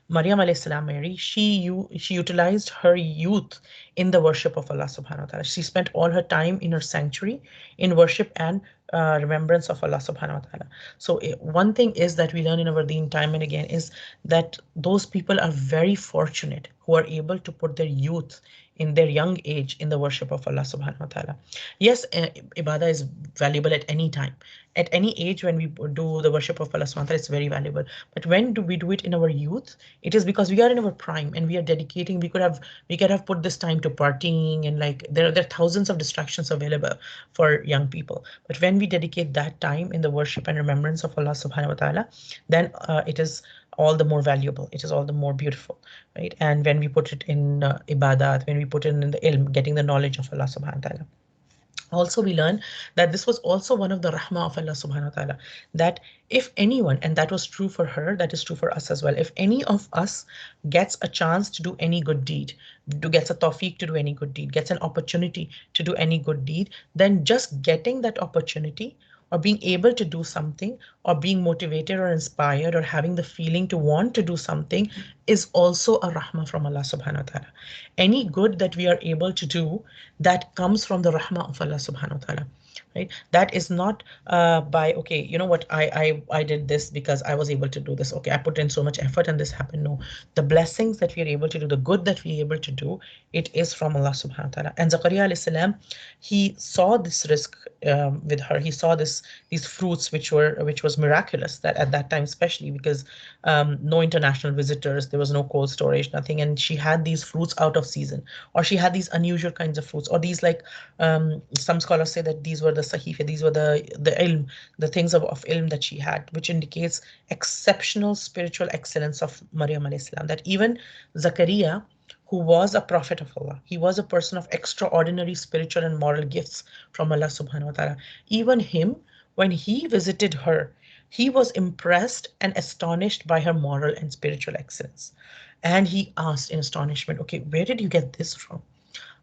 Maryam alayhi salam, Mary, she utilized her youth in the worship of Allah subhanahu wa ta'ala. She spent all her time in her sanctuary in worship and remembrance of Allah subhanahu wa ta'ala. So one thing is that we learn in our deen time and again is that those people are very fortunate who are able to put their youth in their young age in the worship of Allah subhanahu wa ta'ala. Yes, ibadah is valuable at any time. at any age when we do the worship of Allah subhanahu wa ta'ala, it's very valuable. But when do we do it in our youth? It is because we are in our prime and we are dedicating. We could have put this time to partying, and like there are thousands of distractions available for young people. But when we dedicate that time in the worship and remembrance of Allah subhanahu wa ta'ala, then it is all the more valuable. It is all the more beautiful, right? And when we put it in ibadat, when we put it in the ilm, getting the knowledge of Allah subhanahu wa ta'ala. Also, we learn that this was also one of the rahmah of Allah subhanahu wa ta'ala, that if anyone, and that was true for her, that is true for us as well, if any of us gets a chance to do any good deed, gets a tawfiq to do any good deed, gets an opportunity to do any good deed, then just getting that opportunity, or being able to do something, or being motivated or inspired, or having the feeling to want to do something, is also a rahmah from Allah subhanahu wa ta'ala. Any good that we are able to do, that comes from the rahmah of Allah subhanahu wa ta'ala, right? That is not by, okay, you know what, I did this because I was able to do this, okay, I put in so much effort and this happened. No, the blessings that we are able to do, the good that we are able to do, it is from Allah subhanahu wa ta'ala. And Zakaria alayhi salam, he saw this risk with her. He saw these fruits which was miraculous, that at that time, especially because no international visitors, there was no cold storage, nothing, and she had these fruits out of season, or she had these unusual kinds of fruits, or these, like, some scholars say that these were the sahifa, these were the ilm, the things of ilm that she had, which indicates exceptional spiritual excellence of Maryam alayhi salam. That even Zakaria, who was a prophet of Allah, he was a person of extraordinary spiritual and moral gifts from Allah subhanahu wa ta'ala. Even him, when he visited her, he was impressed and astonished by her moral and spiritual excellence. And he asked in astonishment, okay, where did you get this from?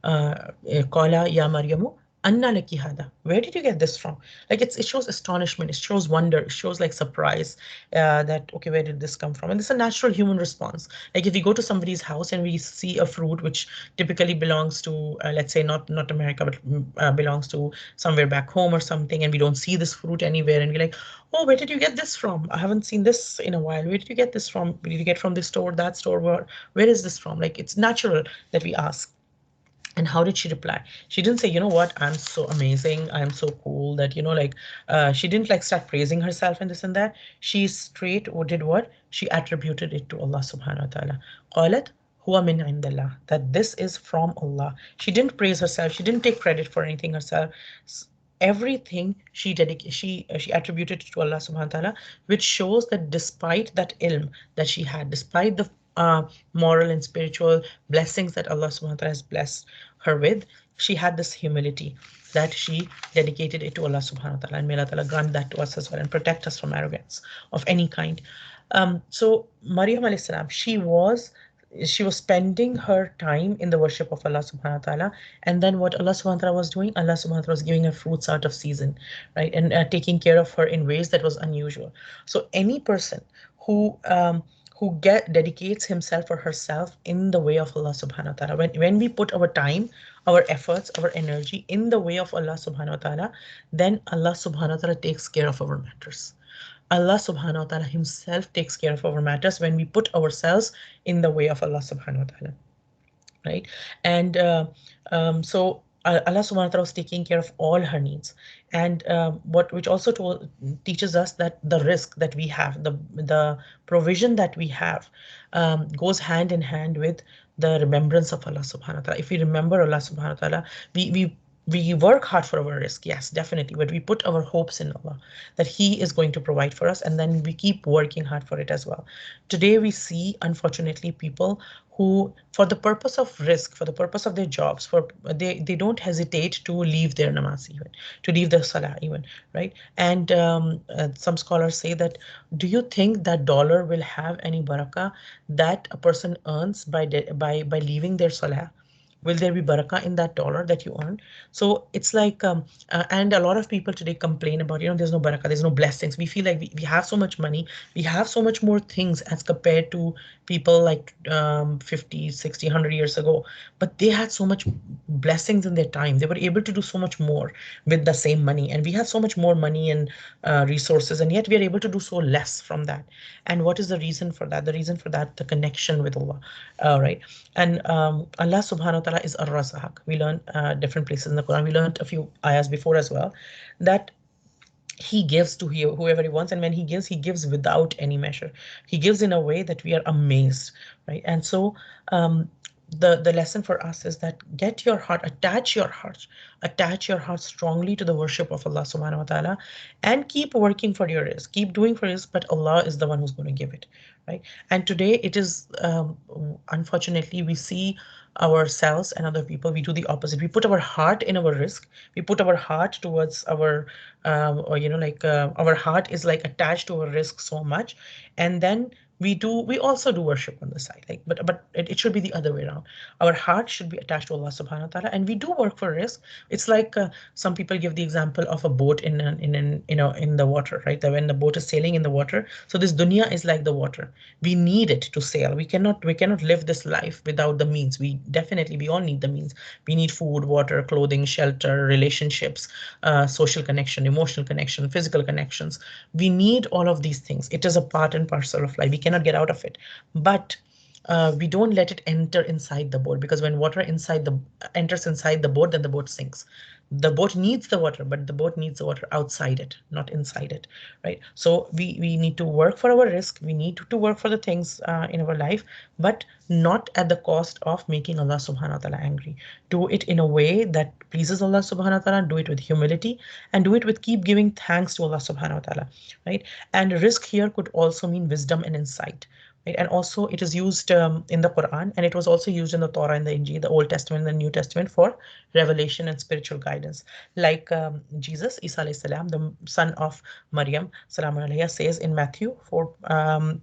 Qala ya Maryamu, anna laki hada. Where did you get this from? Like, it shows astonishment, it shows wonder, it shows like surprise, that, okay, where did this come from? And this is a natural human response. Like, if we go to somebody's house and we see a fruit which typically belongs to, let's say, not America, but belongs to somewhere back home or something, and we don't see this fruit anywhere, and we're like, oh, where did you get this from? I haven't seen this in a while. Where did you get this from? Did you get from this store, that store? Where is this from? Like, it's natural that we ask. And how did she reply? She didn't say, you know what, I'm so amazing, I'm so cool, that, like, she didn't like start praising herself and this and that. She straight did what? She attributed it to Allah subhanahu wa ta'ala. قالت huwa min indallah, that this is from Allah. She didn't praise herself, she didn't take credit for anything herself. Everything she attributed to Allah subhanahu wa ta'ala, which shows that despite that ilm that she had, despite the moral and spiritual blessings that Allah subhanahu wa ta'ala has blessed her with, she had this humility, that she dedicated it to Allah subhanahu wa ta'ala. And may Allah ta'ala grant that to us as well and protect us from arrogance of any kind. So Maryam alayhi salam, she was spending her time in the worship of Allah subhanahu wa ta'ala. And then what Allah subhanahu wa ta'ala was doing, Allah subhanahu wa ta'ala was giving her fruits out of season, right? And taking care of her in ways that was unusual. So any person who dedicates himself or herself in the way of Allah subhanahu wa ta'ala, when we put our time, our efforts, our energy in the way of Allah subhanahu wa ta'ala, then Allah subhanahu wa ta'ala takes care of our matters. Allah subhanahu wa ta'ala himself takes care of our matters when we put ourselves in the way of Allah subhanahu wa ta'ala, right? And so Allah subhanahu wa ta'ala was taking care of all her needs. And which also teaches us that the risk that we have, the provision that we have, goes hand in hand with the remembrance of Allah subhanahu wa ta'ala. If we remember Allah subhanahu wa ta'ala, we work hard for our risk, yes, definitely, but we put our hopes in Allah, that He is going to provide for us, and then we keep working hard for it as well. Today, we see, unfortunately, people who, for the purpose of risk, for the purpose of their jobs, they don't hesitate to leave their namaz even, to leave their salah even, right? And some scholars say that, do you think that dollar will have any barakah that a person earns by leaving their salah? Will there be barakah in that dollar that you earn? So it's like, and a lot of people today complain about, there's no barakah, there's no blessings. We feel like we have so much money, we have so much more things as compared to people like 50, 60, 100 years ago. But they had so much blessings in their time. They were able to do so much more with the same money. And we have so much more money and resources, and yet we are able to do so less from that. And what is the reason for that? The reason for that, the connection with Allah, right? And Allah subhanahu wa ta'ala is Ar-Razaq. We learned different places in the Quran. We learned a few ayahs before as well, that he gives to whoever he wants, and when he gives without any measure. He gives in a way that we are amazed, right? And so um, the lesson for us is that get your heart, attach your heart strongly to the worship of Allah subhanahu wa ta'ala, and keep working for your rizq, keep doing for rizq, but Allah is the one who's going to give it, right? And today it is unfortunately we see ourselves and other people, we do the opposite. We put our heart in our risk, we put our heart towards our or our heart is like attached to our risk so much, and then we also do worship on the side, like, but it should be the other way around. Our heart should be attached to Allah subhanahu wa ta'ala, and we do work for risk. It's like some people give the example of a boat in the water, right? That when the boat is sailing in the water, so this dunya is like the water. We need it to sail. We cannot live this life without the means. We all need the means. We need food, water, clothing, shelter, relationships, social connection, emotional connection, physical connections. We need all of these things. It is a part and parcel of life. We cannot get out of it. But we don't let it enter inside the boat, because when water inside the enters inside the boat, then the boat sinks. The boat needs the water, but the boat needs the water outside it, not inside it, right? So we need to work for our risk. We need to work for the things in our life, but not at the cost of making Allah subhanahu wa ta'ala angry. Do it in a way that pleases Allah subhanahu wa ta'ala. Do it with humility, and do it with keep giving thanks to Allah subhanahu wa ta'ala, right? And risk here could also mean wisdom and insight. Right? And also it is used in the Quran, and it was also used in the Torah and the Injil, the Old Testament and the New Testament, for revelation and spiritual guidance. Like Jesus, Isa alayhi salam, the son of Maryam, salam alayha, says in Matthew 4, um,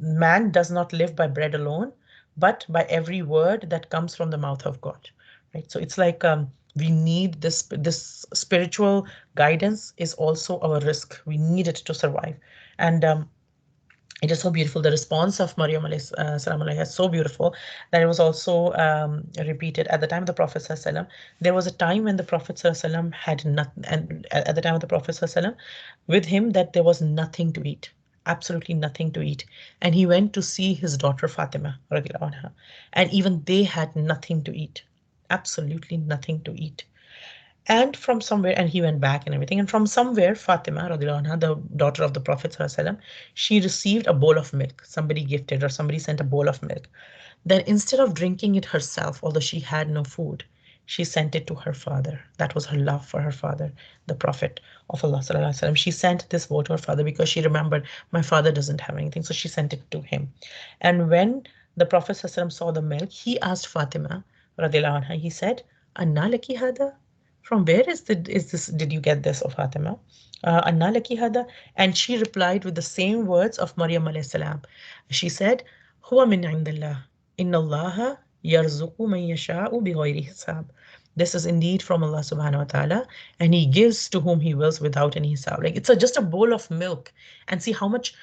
man does not live by bread alone, but by every word that comes from the mouth of God. Right? So it's like we need this spiritual guidance is also our risk. We need it to survive. And it is so beautiful. The response of Maryam salam alayhi is so beautiful that it was also repeated at the time of the Prophet sallam. There was a time when the Prophet sallam had nothing, and at the time of the Prophet sallam, with him that there was nothing to eat, absolutely nothing to eat, and he went to see his daughter Fatima radiallahu anha, and even they had nothing to eat, absolutely nothing to eat. And from somewhere, and he went back and everything, and from somewhere, Fatima radiallahu anha, the daughter of the Prophet sallallahu alaihi wasallam, she received a bowl of milk. Somebody gifted, or somebody sent a bowl of milk. Then instead of drinking it herself, although she had no food, she sent it to her father. That was her love for her father, the Prophet of Allah sallallahu alaihi wasallam. She sent this bowl to her father because she remembered, my father doesn't have anything, so she sent it to him. And when the Prophet sallallahu alaihi wasallam saw the milk, he asked Fatima radiallahu anha, he said, Anna laki hada? From where is this? Did you get this, of Fatima? Anna laki hada? And she replied with the same words of Maryam alayhi salam. She said, Huwa min indillah. Inna Allaha yarzuqu man yasha'u bighayri hisab. This is indeed from Allah subhanahu wa ta'ala, and He gives to whom He wills without any hisab. Like, it's just a bowl of milk. And see how much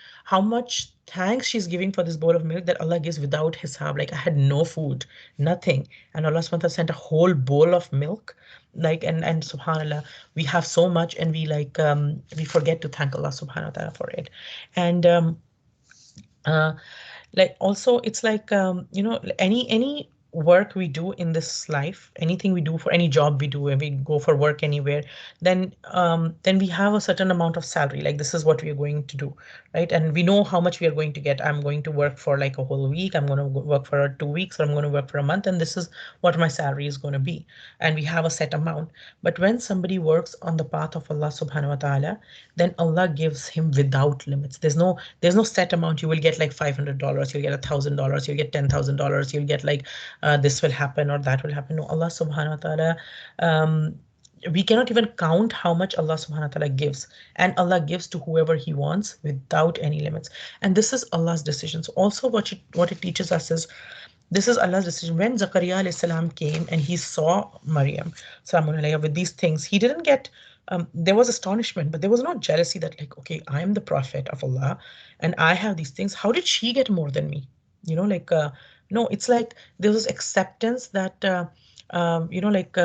thanks she's giving for this bowl of milk that Allah gives without hisab. Like, I had no food, nothing. And Allah subhanahu wa ta'ala sent a whole bowl of milk. Like, and subhanallah, we have so much, and we forget to thank Allah subhanahu wa ta'ala for it. And uh, like, also it's like any work we do in this life, anything we do, for any job we do, when we go for work anywhere, then we have a certain amount of salary, like this is what we are going to do, right? And we know how much we are going to get. I'm going to work for like a whole week, I'm going to work for 2 weeks, or I'm going to work for a month, and this is what my salary is going to be. And we have a set amount. But when somebody works on the path of Allah subhanahu wa ta'ala, then Allah gives him without limits. There's no set amount. You will get like $500, you'll get $1,000, you'll get $10,000, you'll get like this will happen or that will happen. No, Allah subhanahu wa ta'ala, we cannot even count how much Allah subhanahu wa ta'ala gives, and Allah gives to whoever He wants without any limits. And this is Allah's decision. So also what it teaches us is, this is Allah's decision. When Zakaria alayhi salam came and he saw Maryam salamun alayha with these things, he didn't get, there was astonishment, but there was no jealousy that, like, okay, I am the prophet of Allah and I have these things. How did she get more than me? Like, no, it's like there was acceptance that, like,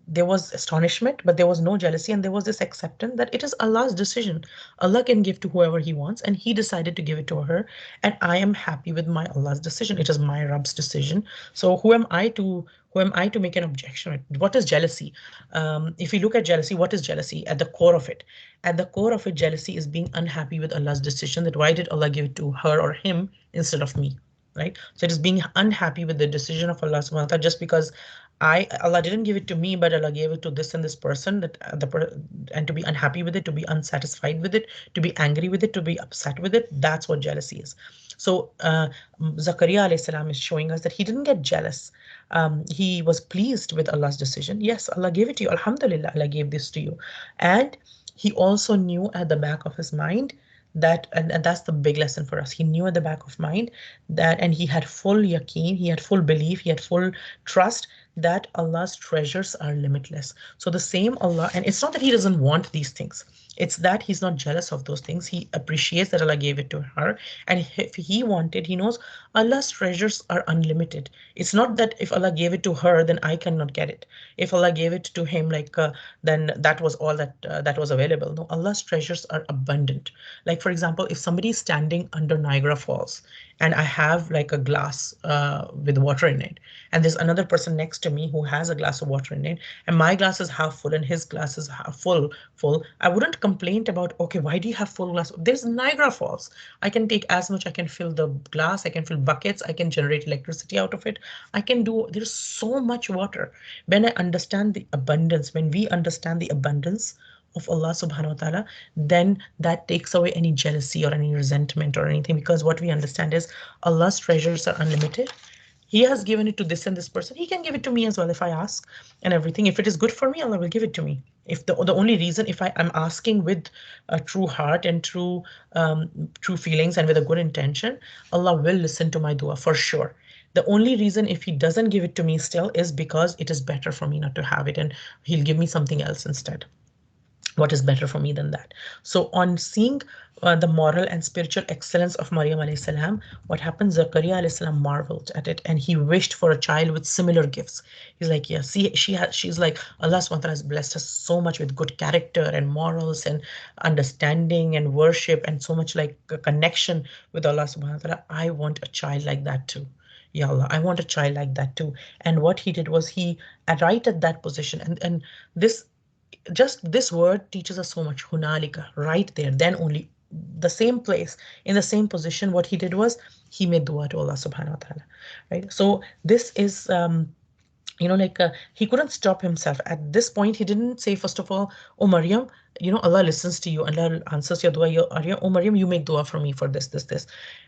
there was astonishment, but there was no jealousy, and there was this acceptance that it is Allah's decision. Allah can give to whoever He wants, and He decided to give it to her, and I am happy with my Allah's decision. It is my Rabb's decision. So who am I to make an objection? What is jealousy? If we look at jealousy, what is jealousy at the core of it? At the core of it, jealousy is being unhappy with Allah's decision. That why did Allah give it to her or him instead of me? Right? So it is being unhappy with the decision of Allah subhanahu wa ta'ala just because Allah didn't give it to me, but Allah gave it to this and this person that and to be unhappy with it, to be unsatisfied with it, to be angry with it, to be upset with it. That's what jealousy is. So Zakaria alayhi salam is showing us that he didn't get jealous. He was pleased with Allah's decision. Yes, Allah gave it to you. Alhamdulillah, Allah gave this to you. And he also knew at the back of his mind that, and that's the big lesson for us. He knew at the back of mind that, and he had full yaqeen, he had full belief, he had full trust that Allah's treasures are limitless. So the same Allah, and it's not that he doesn't want these things. It's that he's not jealous of those things. He appreciates that Allah gave it to her. And if he wanted, he knows Allah's treasures are unlimited. It's not that if Allah gave it to her, then I cannot get it. If Allah gave it to him, then that was all that was available. No, Allah's treasures are abundant. Like for example, if somebody is standing under Niagara Falls, and I have like a glass with water in it, and there's another person next to me who has a glass of water in it, and my glass is half full and his glass is half full, I wouldn't complain about, okay, why do you have full glass? There's Niagara Falls. I can take as much, I can fill the glass, I can fill buckets, I can generate electricity out of it. I can do, there's so much water. When I understand the abundance, when we understand the abundance of Allah subhanahu wa ta'ala, then that takes away any jealousy or any resentment or anything, because what we understand is Allah's treasures are unlimited. He has given it to this and this person. He can give it to me as well if I ask and everything. If it is good for me, Allah will give it to me. If the only reason, if I'm asking with a true heart and true feelings and with a good intention, Allah will listen to my dua for sure. The only reason if he doesn't give it to me still is because it is better for me not to have it, and he'll give me something else instead. What is better for me than that? So on seeing the moral and spiritual excellence of Maryam alayhi salam, what happens? Zakaria alayhi salam marveled at it, and he wished for a child with similar gifts. He's like, yeah, see, she's like, Allah subhanahu wa ta'ala has blessed us so much with good character and morals and understanding and worship and so much like a connection with Allah subhanahu wa ta'ala. I want a child like that too. Ya Allah, I want a child like that too. And what he did was he, right at that position, and this, just this word teaches us so much. Hunalika, right there, then only, the same place, in the same position, what he did was he made dua to Allah subhanahu wa ta'ala. Right? So this is he couldn't stop himself. At this point, he didn't say, first of all, oh Maryam, Allah listens to you, Allah answers your dua. Oh Maryam, you make dua for me for this.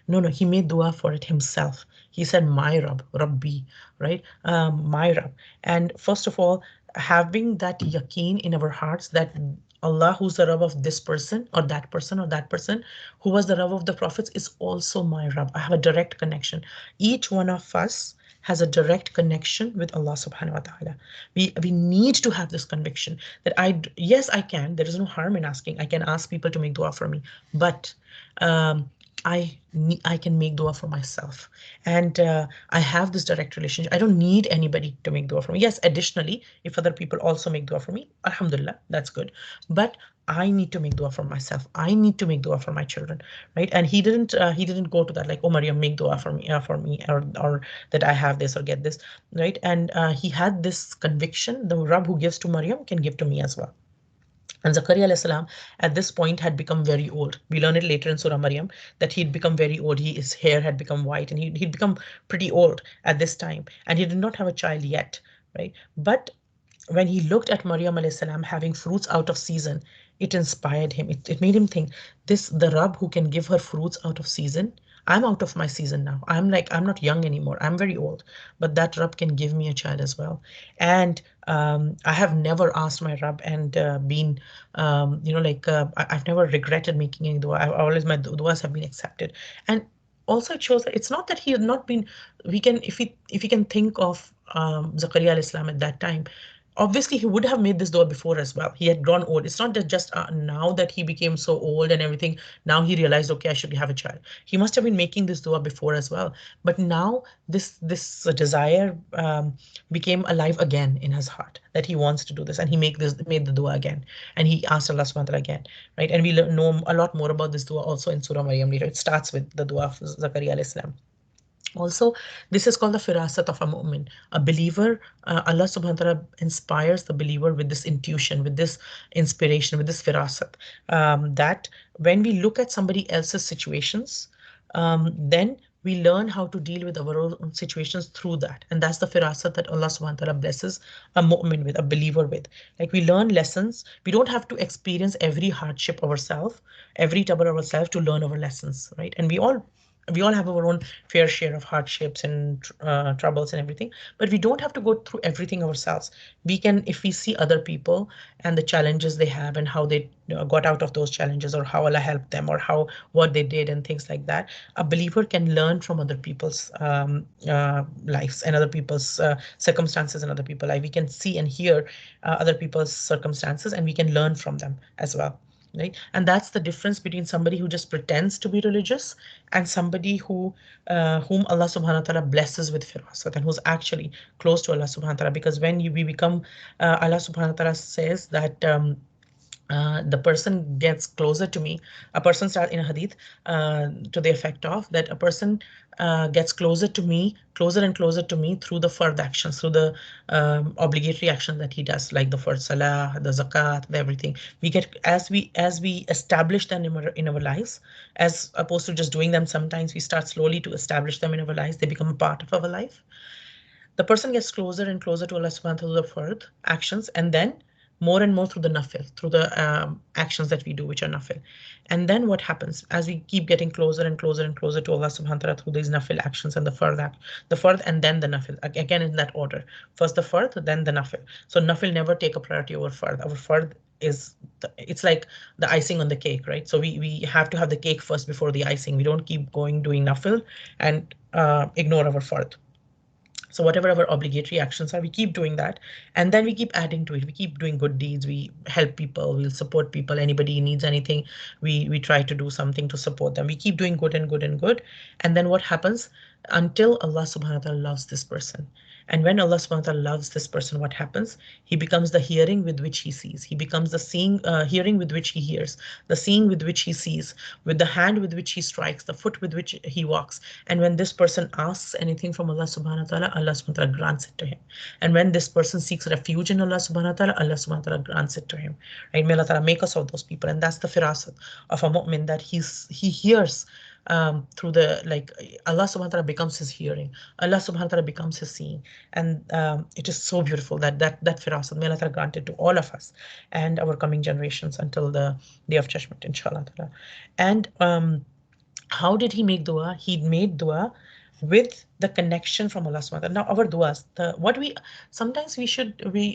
No, he made dua for it himself. He said, my Rabb, Rabbi, right? My Rabb. And first of all, having that yaqeen in our hearts that Allah, who's the Rabb of this person or that person or that person, who was the Rabb of the prophets, is also my Rabb. I have a direct connection. Each one of us has a direct connection with Allah subhanahu wa ta'ala. We need to have this conviction that yes, I can. There is no harm in asking. I can ask people to make dua for me, but I can make dua for myself, and I have this direct relationship. I don't need anybody to make dua for me. Yes, additionally, if other people also make dua for me, alhamdulillah, that's good. But I need to make dua for myself. I need to make dua for my children, right? And he didn't go to that like, oh Maryam, make dua for me, or that I have this or get this, right? And he had this conviction: the Rabb who gives to Maryam can give to me as well. And Zakaria alayhi salam at this point had become very old. We learn it later in Surah Maryam that he'd become very old. His hair had become white, and he'd become pretty old at this time. And he did not have a child yet, right? But when he looked at Maryam alayhi salam having fruits out of season, it inspired him. It made him think, the Rabb who can give her fruits out of season, I'm out of my season now. I'm not young anymore. I'm very old. But that Rabb can give me a child as well. And I have never asked my Rabb and been, I've never regretted making any dua. My duas have been accepted. And also it shows that it's not that he had not been, we can, if we can think of Zakaria al Islam at that time, obviously he would have made this dua before as well. He had grown old. It's not that just now that he became so old and everything. Now he realized, okay, I should have a child. He must have been making this dua before as well. But now this desire became alive again in his heart that he wants to do this, and he made the dua again, and he asked Allah Subhanahu wa Taala again, right? And we know a lot more about this dua also in Surah Maryam later. It starts with the dua of Zakaria alayhi salam. Also, this is called the firasat of a mu'min. A believer, Allah subhanahu wa ta'ala inspires the believer with this intuition, with this inspiration, with this firasat. That when we look at somebody else's situations, then we learn how to deal with our own situations through that. And that's the firasat that Allah subhanahu wa ta'ala blesses a mu'min with, a believer with. Like we learn lessons. We don't have to experience every hardship ourselves, every trouble ourselves to learn our lessons, right? And we all have our own fair share of hardships and troubles and everything, but we don't have to go through everything ourselves. We can, if we see other people and the challenges they have and how they got out of those challenges, or how Allah helped them, or how what they did and things like that, a believer can learn from other people's lives and other people's circumstances and other people's life. We can see and hear other people's circumstances, and we can learn from them as well, right? And that's the difference between somebody who just pretends to be religious and somebody whom Allah subhanahu wa ta'ala blesses with firasat, and who's actually close to Allah subhanahu wa ta'ala. Because when we become, Allah subhanahu wa ta'ala says that the person gets closer to me. A person starts in a hadith to the effect of that a person gets closer to me, closer and closer to me through the fard actions, through the obligatory actions that he does, like the fard salah, the zakat, the everything. We get, as we establish them in our lives, as opposed to just doing them. Sometimes we start slowly to establish them in our lives. They become a part of our life. The person gets closer and closer to Allah subhanahu wa ta'ala through the fard actions, and then more and more through the nafil, through the actions that we do, which are nafil. And then what happens as we keep getting closer and closer and closer to Allah subhanahu wa ta'ala through these nafil actions and the fard and then the nafil, again in that order. First the fard, then the nafil. So nafil never take a priority over fard. Our fard is it's like the icing on the cake, right? So we have to have the cake first before the icing. We don't keep going doing nafil and ignore our fard. So whatever our obligatory actions are, we keep doing that, and then we keep adding to it. We keep doing good deeds. We help people. We'll support people. Anybody needs anything, we try to do something to support them. We keep doing good and good and good, and then what happens until Allah Subhanahu wa Taala loves this person. And when Allah Subhanahu wa Taala loves this person, what happens? He becomes the hearing with which he sees. He becomes the hearing with which he hears, the seeing with which he sees, with the hand with which he strikes, the foot with which he walks. And when this person asks anything from Allah Subhanahu wa Taala, Allah Subhanahu wa Taala grants it to him. And when this person seeks refuge in Allah Subhanahu wa Taala, Allah Subhanahu wa Taala grants it to him. Right? May Allah Ta'ala make us of those people. And that's the firasat of a mu'min, that he hears through the, like, Allah subhanahu wa ta'ala becomes his hearing, Allah subhanahu wa ta'ala becomes his seeing. And it is so beautiful that firasat, may Allah ta'ala grant it to all of us and our coming generations until the day of judgment, inshallah ta'ala. And how did he make dua? He made dua with the connection from Allah subhanahu wa ta'ala. Now our duas, the what we sometimes we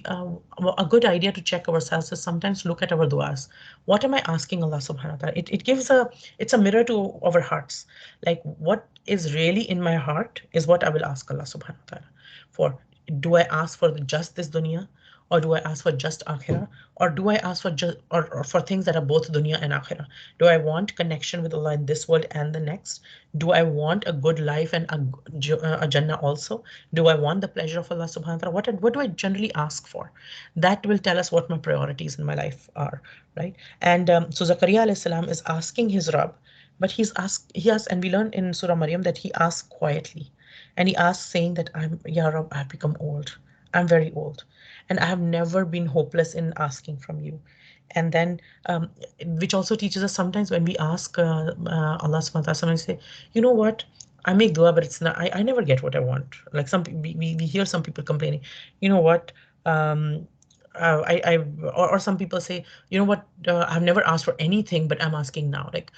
a good idea to check ourselves is sometimes look at our duas. What am I asking Allah subhanahu wa ta'ala? It gives it's a mirror to our hearts. Like what is really in my heart is what I will ask Allah subhanahu wa ta'ala for. Do I ask for just this dunya? Or do I ask for just akhirah? Or do I ask for just or for things that are both dunya and akhirah? Do I want connection with Allah in this world and the next? Do I want a good life and a Jannah also? Do I want the pleasure of Allah subhanahu wa ta'ala? What do I generally ask for? That will tell us what my priorities in my life are, right? And so Zakaria alayhi salam is asking his Rabb, but he asks, and we learn in Surah Maryam that he asks quietly. And he asks saying that Ya Rabb, I've become old. I'm very old, and I have never been hopeless in asking from you. And then, which also teaches us sometimes when we ask Allah subhanahu wa ta'ala, sometimes say, you know what, I make dua, but it's not, I never get what I want. Like we hear some people complaining, you know what, or some people say, you know what, I've never asked for anything, but I'm asking now. Like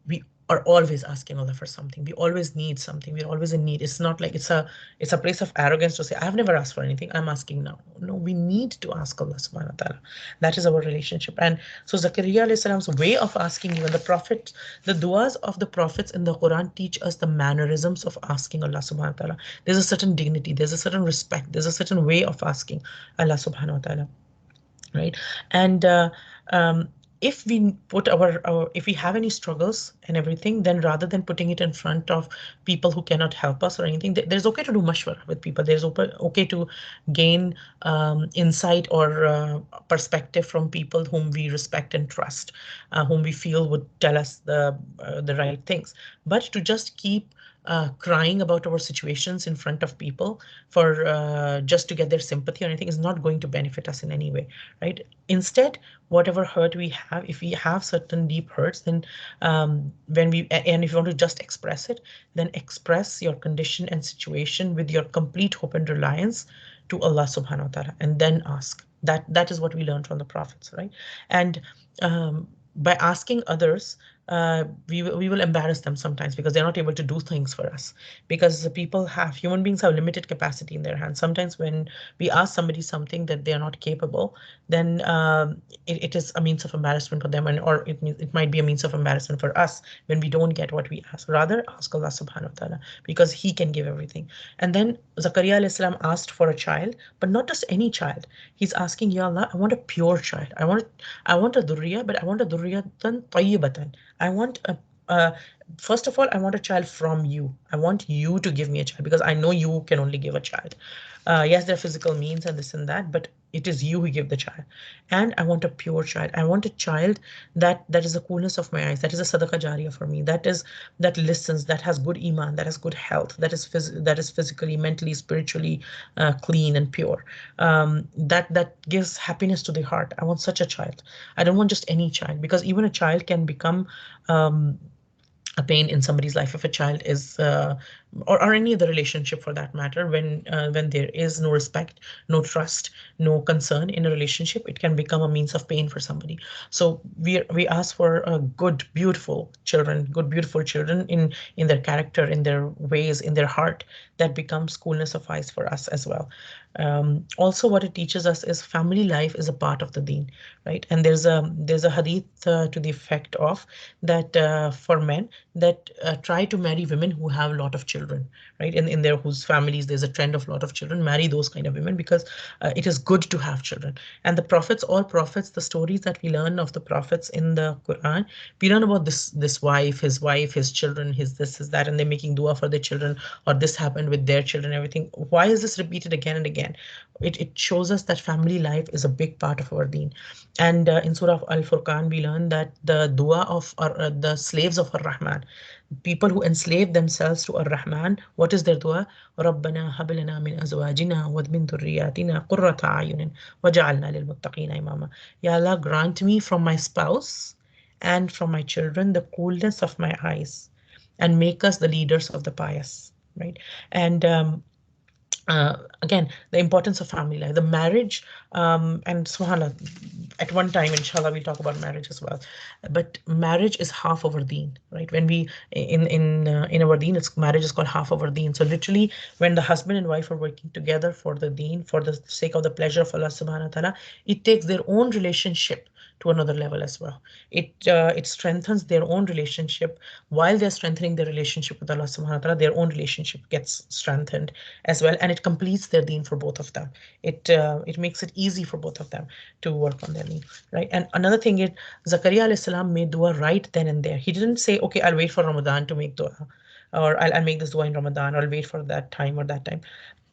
we are always asking Allah for something. We always need something. We're always in need. It's not like it's a place of arrogance to say, I've never asked for anything. I'm asking now. No, we need to ask Allah subhanahu wa ta'ala. That is our relationship. And so Zakaria alayhi salam's way of asking, even the prophet, the du'as of the prophets in the Quran teach us the mannerisms of asking Allah subhanahu wa ta'ala. There's a certain dignity, there's a certain respect, there's a certain way of asking Allah subhanahu wa ta'ala, right? And um, if we put our if we have any struggles and everything, then rather than putting it in front of people who cannot help us or anything, there's okay to do mashwara with people. There's okay to gain insight or perspective from people whom we respect and trust, whom we feel would tell us the right things. But to just keep crying about our situations in front of people for just to get their sympathy or anything is not going to benefit us in any way, right? Instead, whatever hurt we have, if we have certain deep hurts, then when we and if you want to just express it, then express your condition and situation with your complete hope and reliance to Allah subhanahu wa ta'ala, and then ask. That is what we learned from the prophets, right? And by asking others, we will embarrass them sometimes because they're not able to do things for us, because the people have human beings have limited capacity in their hands. Sometimes when we ask somebody something that they are not capable, then it is a means of embarrassment for them, and or it might be a means of embarrassment for us when we don't get what we ask. Rather ask Allah subhanahu wa ta'ala, because he can give everything. And then Zakaria alayhi salam asked for a child, but not just any child. He's asking, Ya Allah, I want a pure child. I want a durriya, but I want a durriyatan tayyibatan. I want first of all, I want a child from you. I want you to give me a child, because I know you can only give a child. Yes, there are physical means and this and that, but it is you who give the child. And I want a pure child. I want a child that is the coolness of my eyes. That is a sadaqah jariyah for me. That listens, that has good iman, that has good health, that is physically, mentally, spiritually clean and pure. That gives happiness to the heart. I want such a child. I don't want just any child, because even a child can become um, a pain in somebody's life if a child is or any other relationship for that matter, when there is no respect, no trust, no concern in a relationship, it can become a means of pain for somebody. So we ask for good beautiful children, in their character, in their ways, in their heart, that becomes coolness of eyes for us as well. Also, what it teaches us is family life is a part of the deen, right? And there's a hadith to the effect of that for men that try to marry women who have a lot of children, right? In their whose families there's a trend of a lot of children. Marry those kind of women, because it is good to have children. And the prophets, all prophets, the stories that we learn of the prophets in the Quran, we learn about this wife, his children, his this, his that, and they're making dua for their children, or this happened with their children, everything. Why is this repeated again and again? It shows us that family life is a big part of our deen. And in Surah Al-Furqan, we learn that the dua of the slaves of Ar-Rahman, people who enslave themselves to Ar-Rahman, what is their dua? رَبَّنَا هَبْ لَنَا مِنْ أَزْوَاجِنَا وَمِنْ ذُرِّيَّاتِنَا قُرَّةَ أَعْيُنٍ وَجَعَلْنَا لِلْمُتَّقِينَ إِمَامًا. Ya Allah, grant me from my spouse and from my children the coolness of my eyes, and make us the leaders of the pious, right? And again, the importance of family life, the marriage, and subhanallah, at one time, inshallah, we'll talk about marriage as well. But marriage is half our deen, right? When we in our deen, it's marriage is called half our deen. So literally, when the husband and wife are working together for the deen, for the sake of the pleasure of Allah subhanahu wa ta'ala, it takes their own relationship to another level as well. It strengthens their own relationship. While they're strengthening their relationship with Allah subhanahu wa ta'ala, their own relationship gets strengthened as well, and it completes their deen for both of them. It makes it easy for both of them to work on their deen, right? And another thing is, Zakaria alayhi salam made dua right then and there. He didn't say, okay, I'll wait for Ramadan to make dua, or I'll make this dua in Ramadan, or I'll wait for that time or that time.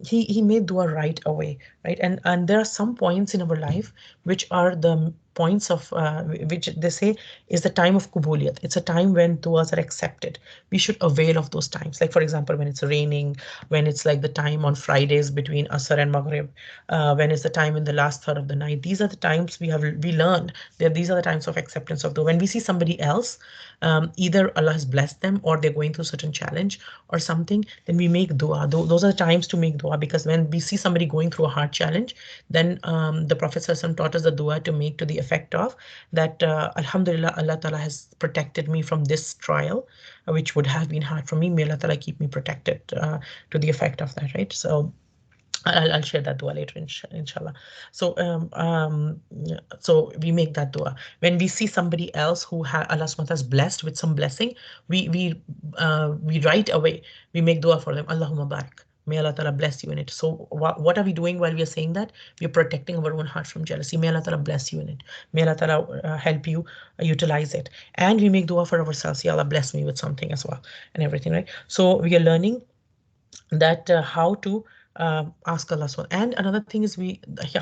He made dua right away, right? And there are some points in our life which are the points of which they say is the time of kubuliyat. It's a time when duas are accepted. We should avail of those times. Like for example, when it's raining, when it's like the time on Fridays between Asr and Maghrib, when it's the time in the last third of the night. These are the times we learned that these are the times of acceptance of dua. When we see somebody else, either Allah has blessed them or they're going through certain challenge or something, then we make dua. Those are the times to make dua, because when we see somebody going through a hard challenge, then the Prophet ﷺ taught us the dua to make to the effect of that, Alhamdulillah, Allah Ta'ala has protected me from this trial, which would have been hard for me. May Allah Ta'ala keep me protected, to the effect of that, right? So I'll share that dua later, inshallah. So yeah, so we make that dua when we see somebody else who Allah subhanahu wa ta'ala has blessed with some blessing. We right away we make dua for them. Allahumma barik. May Allah Ta'ala bless you in it. So what are we doing while we are saying that? We are protecting our own heart from jealousy. May Allah Ta'ala bless you in it. May Allah Ta'ala help you utilize it. And we make dua for ourselves. Ya Allah, bless me with something as well, and everything, right? So we are learning that how to ask Allah subhanahu. And another thing is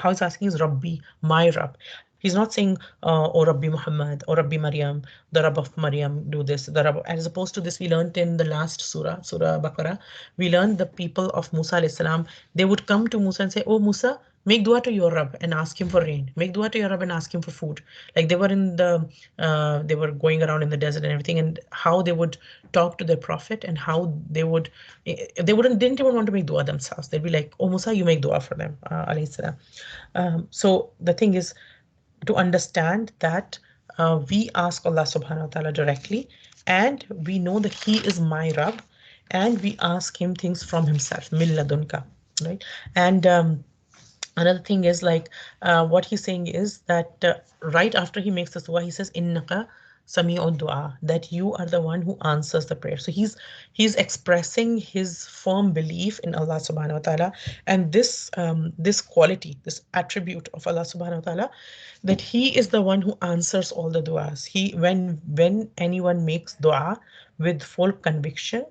how he's asking is Rabbi, my Rabb. He's not saying, oh Rabbi Muhammad or Rabbi Maryam, the Rabb of Maryam, do this, the Rabb. As opposed to this, we learned in the last surah, Surah Baqarah, we learned the people of Musa alayhi salam, they would come to Musa and say, oh Musa, make dua to your Rabb and ask him for rain. Make dua to your Rabb and ask him for food. Like they were going around in the desert and everything, and how they would talk to their prophet, and how they didn't even want to make dua themselves. They'd be like, oh Musa, you make dua for them, alayhi salam. So the thing is to understand that we ask Allah subhanahu wa ta'ala directly, and we know that He is my Rabb, and we ask Him things from Himself, min ladunka, right? And another thing is like what he's saying is that right after he makes this dua, he says, Innaka sami'ud dua, that you are the one who answers the prayer. So he's expressing his firm belief in Allah subhanahu wa ta'ala, and this quality, this attribute of Allah subhanahu wa ta'ala, that He is the one who answers all the duas. When anyone makes dua with full conviction,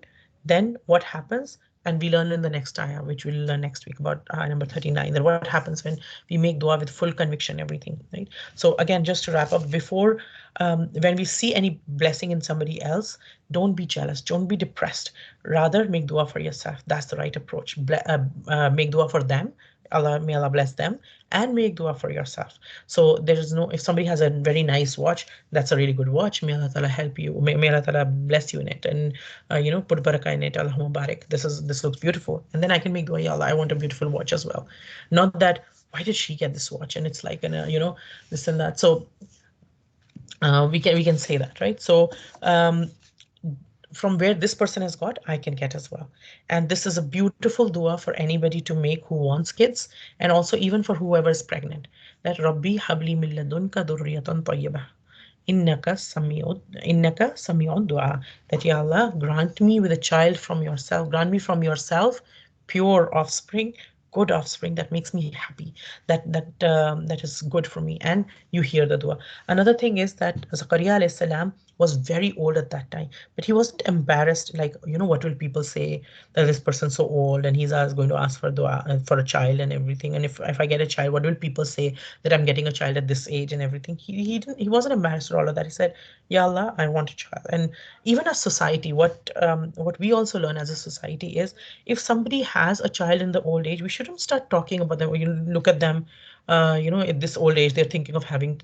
then what happens? And we learn in the next ayah, which we'll learn next week, about ayah number 39, that what happens when we make dua with full conviction, everything, right? So again, just to wrap up, before when we see any blessing in somebody else, don't be jealous, don't be depressed. Rather, make dua for yourself. That's the right approach. Make dua for them. Allah, may Allah bless them, and make dua for yourself. So there is no, if somebody has a very nice watch, that's a really good watch. May Allah Ta'ala help you. May Allah Ta'ala bless you in it, and put barakah in it. Allahumma barik. This looks beautiful, and then I can make dua. Ya Allah, I want a beautiful watch as well. Not that, why did she get this watch? And it's like, this and that. So we can say that, right? So from where this person has got, I can get as well. And this is a beautiful dua for anybody to make who wants kids, and also even for whoever is pregnant. That Rabbi habli min ladunka dhurriyatan tayyibah. Innaka sami'ud dua. That Ya Allah, grant me with a child from yourself. Grant me from yourself pure offspring, good offspring that makes me happy, that is good for me, and you hear the dua. Another thing is that Zakaria alayhi salam was very old at that time, but he wasn't embarrassed, like, what will people say, that this person's so old and he's going to ask for dua for a child and everything, and if I get a child, what will people say that I'm getting a child at this age and everything. He wasn't embarrassed at all of that. He said, Ya Allah, I want a child. And even as society, what we also learn as a society is, if somebody has a child in the old age, we shouldn't start talking about them, or look at them, at this old age, they're thinking of having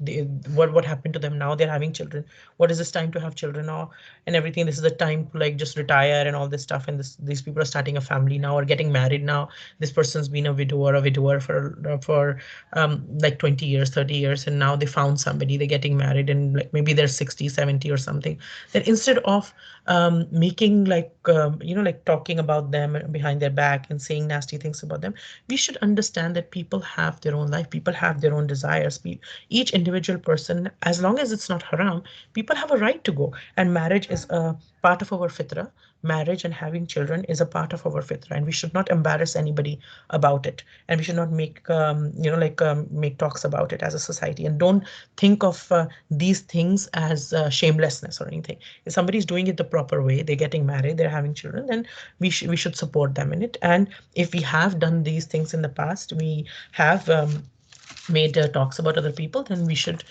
what happened to them. Now they're having children. What is this time to have children now, and everything? This is the time to like just retire and all this stuff, and these people are starting a family now or getting married now. This person's been a widow or a widower for like 20 years, 30 years, and now they found somebody, they're getting married, and like maybe they're 60, 70 or something. Then instead of making like like talking about them behind their back and saying nasty things about them, we should understand that people have their own life, people have their own desires. Each individual person, as long as it's not haram, people have a right to go. And marriage is a part of our fitrah. Marriage and having children is a part of our fitrah, and we should not embarrass anybody about it, and we should not make make talks about it as a society, and don't think of these things as shamelessness or anything. If somebody is doing it the proper way, they're getting married, they're having children, then we should support them in it. And if we have done these things in the past, we have made talks about other people, then we should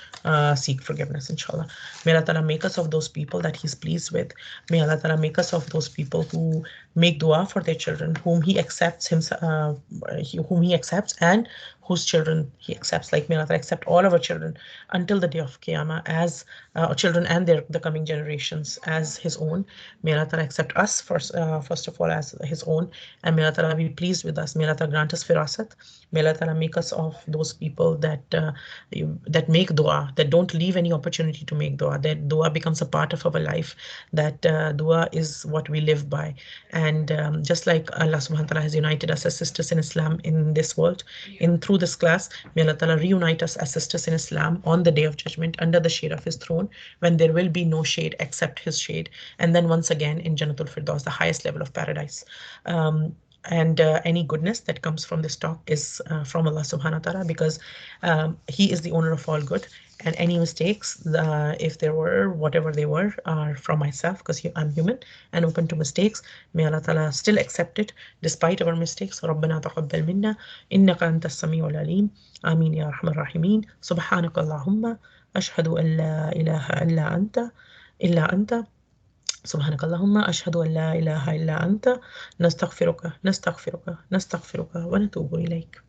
seek forgiveness, inshallah. May Allah Ta'ala make us of those people that He's pleased with. May Allah Ta'ala make us of those people who make dua for their children, whom He accepts himself, whom He accepts, and whose children He accepts. Like, may Allah Ta'ala accept all of our children until the day of Qiyamah as children, and the coming generations as His own. May Allah Ta'ala accept us first of all as His own, and may Allah Ta'ala be pleased with us. May Allah Ta'ala grant us firasat. May Allah Ta'ala make us of those people that make dua, that don't leave any opportunity to make dua, that dua becomes a part of our life, that dua is what we live by. And just like Allah subhanahu wa ta'ala has united us as sisters in Islam in this world, in through this class, may Allah Ta'ala reunite us as sisters in Islam on the day of judgment under the shade of His throne, when there will be no shade except His shade. And then once again in Jannatul Firdaus, the highest level of paradise. And any goodness that comes from this talk is from Allah subhanahu wa ta'ala, because He is the owner of all good. And any mistakes, if there were, whatever they were, are from myself, because I'm human and open to mistakes. May Allah ta'ala still accept it despite our mistakes. ربنا تقبل منا إنك أنت السميع العليم آمين يا أرحم الراحمين سبحانك اللهم أشهد أن لا إله إلا أنت سبحانك اللهم أشهد أن لا إله إلا أنت نستغفرك ونتوب إليك.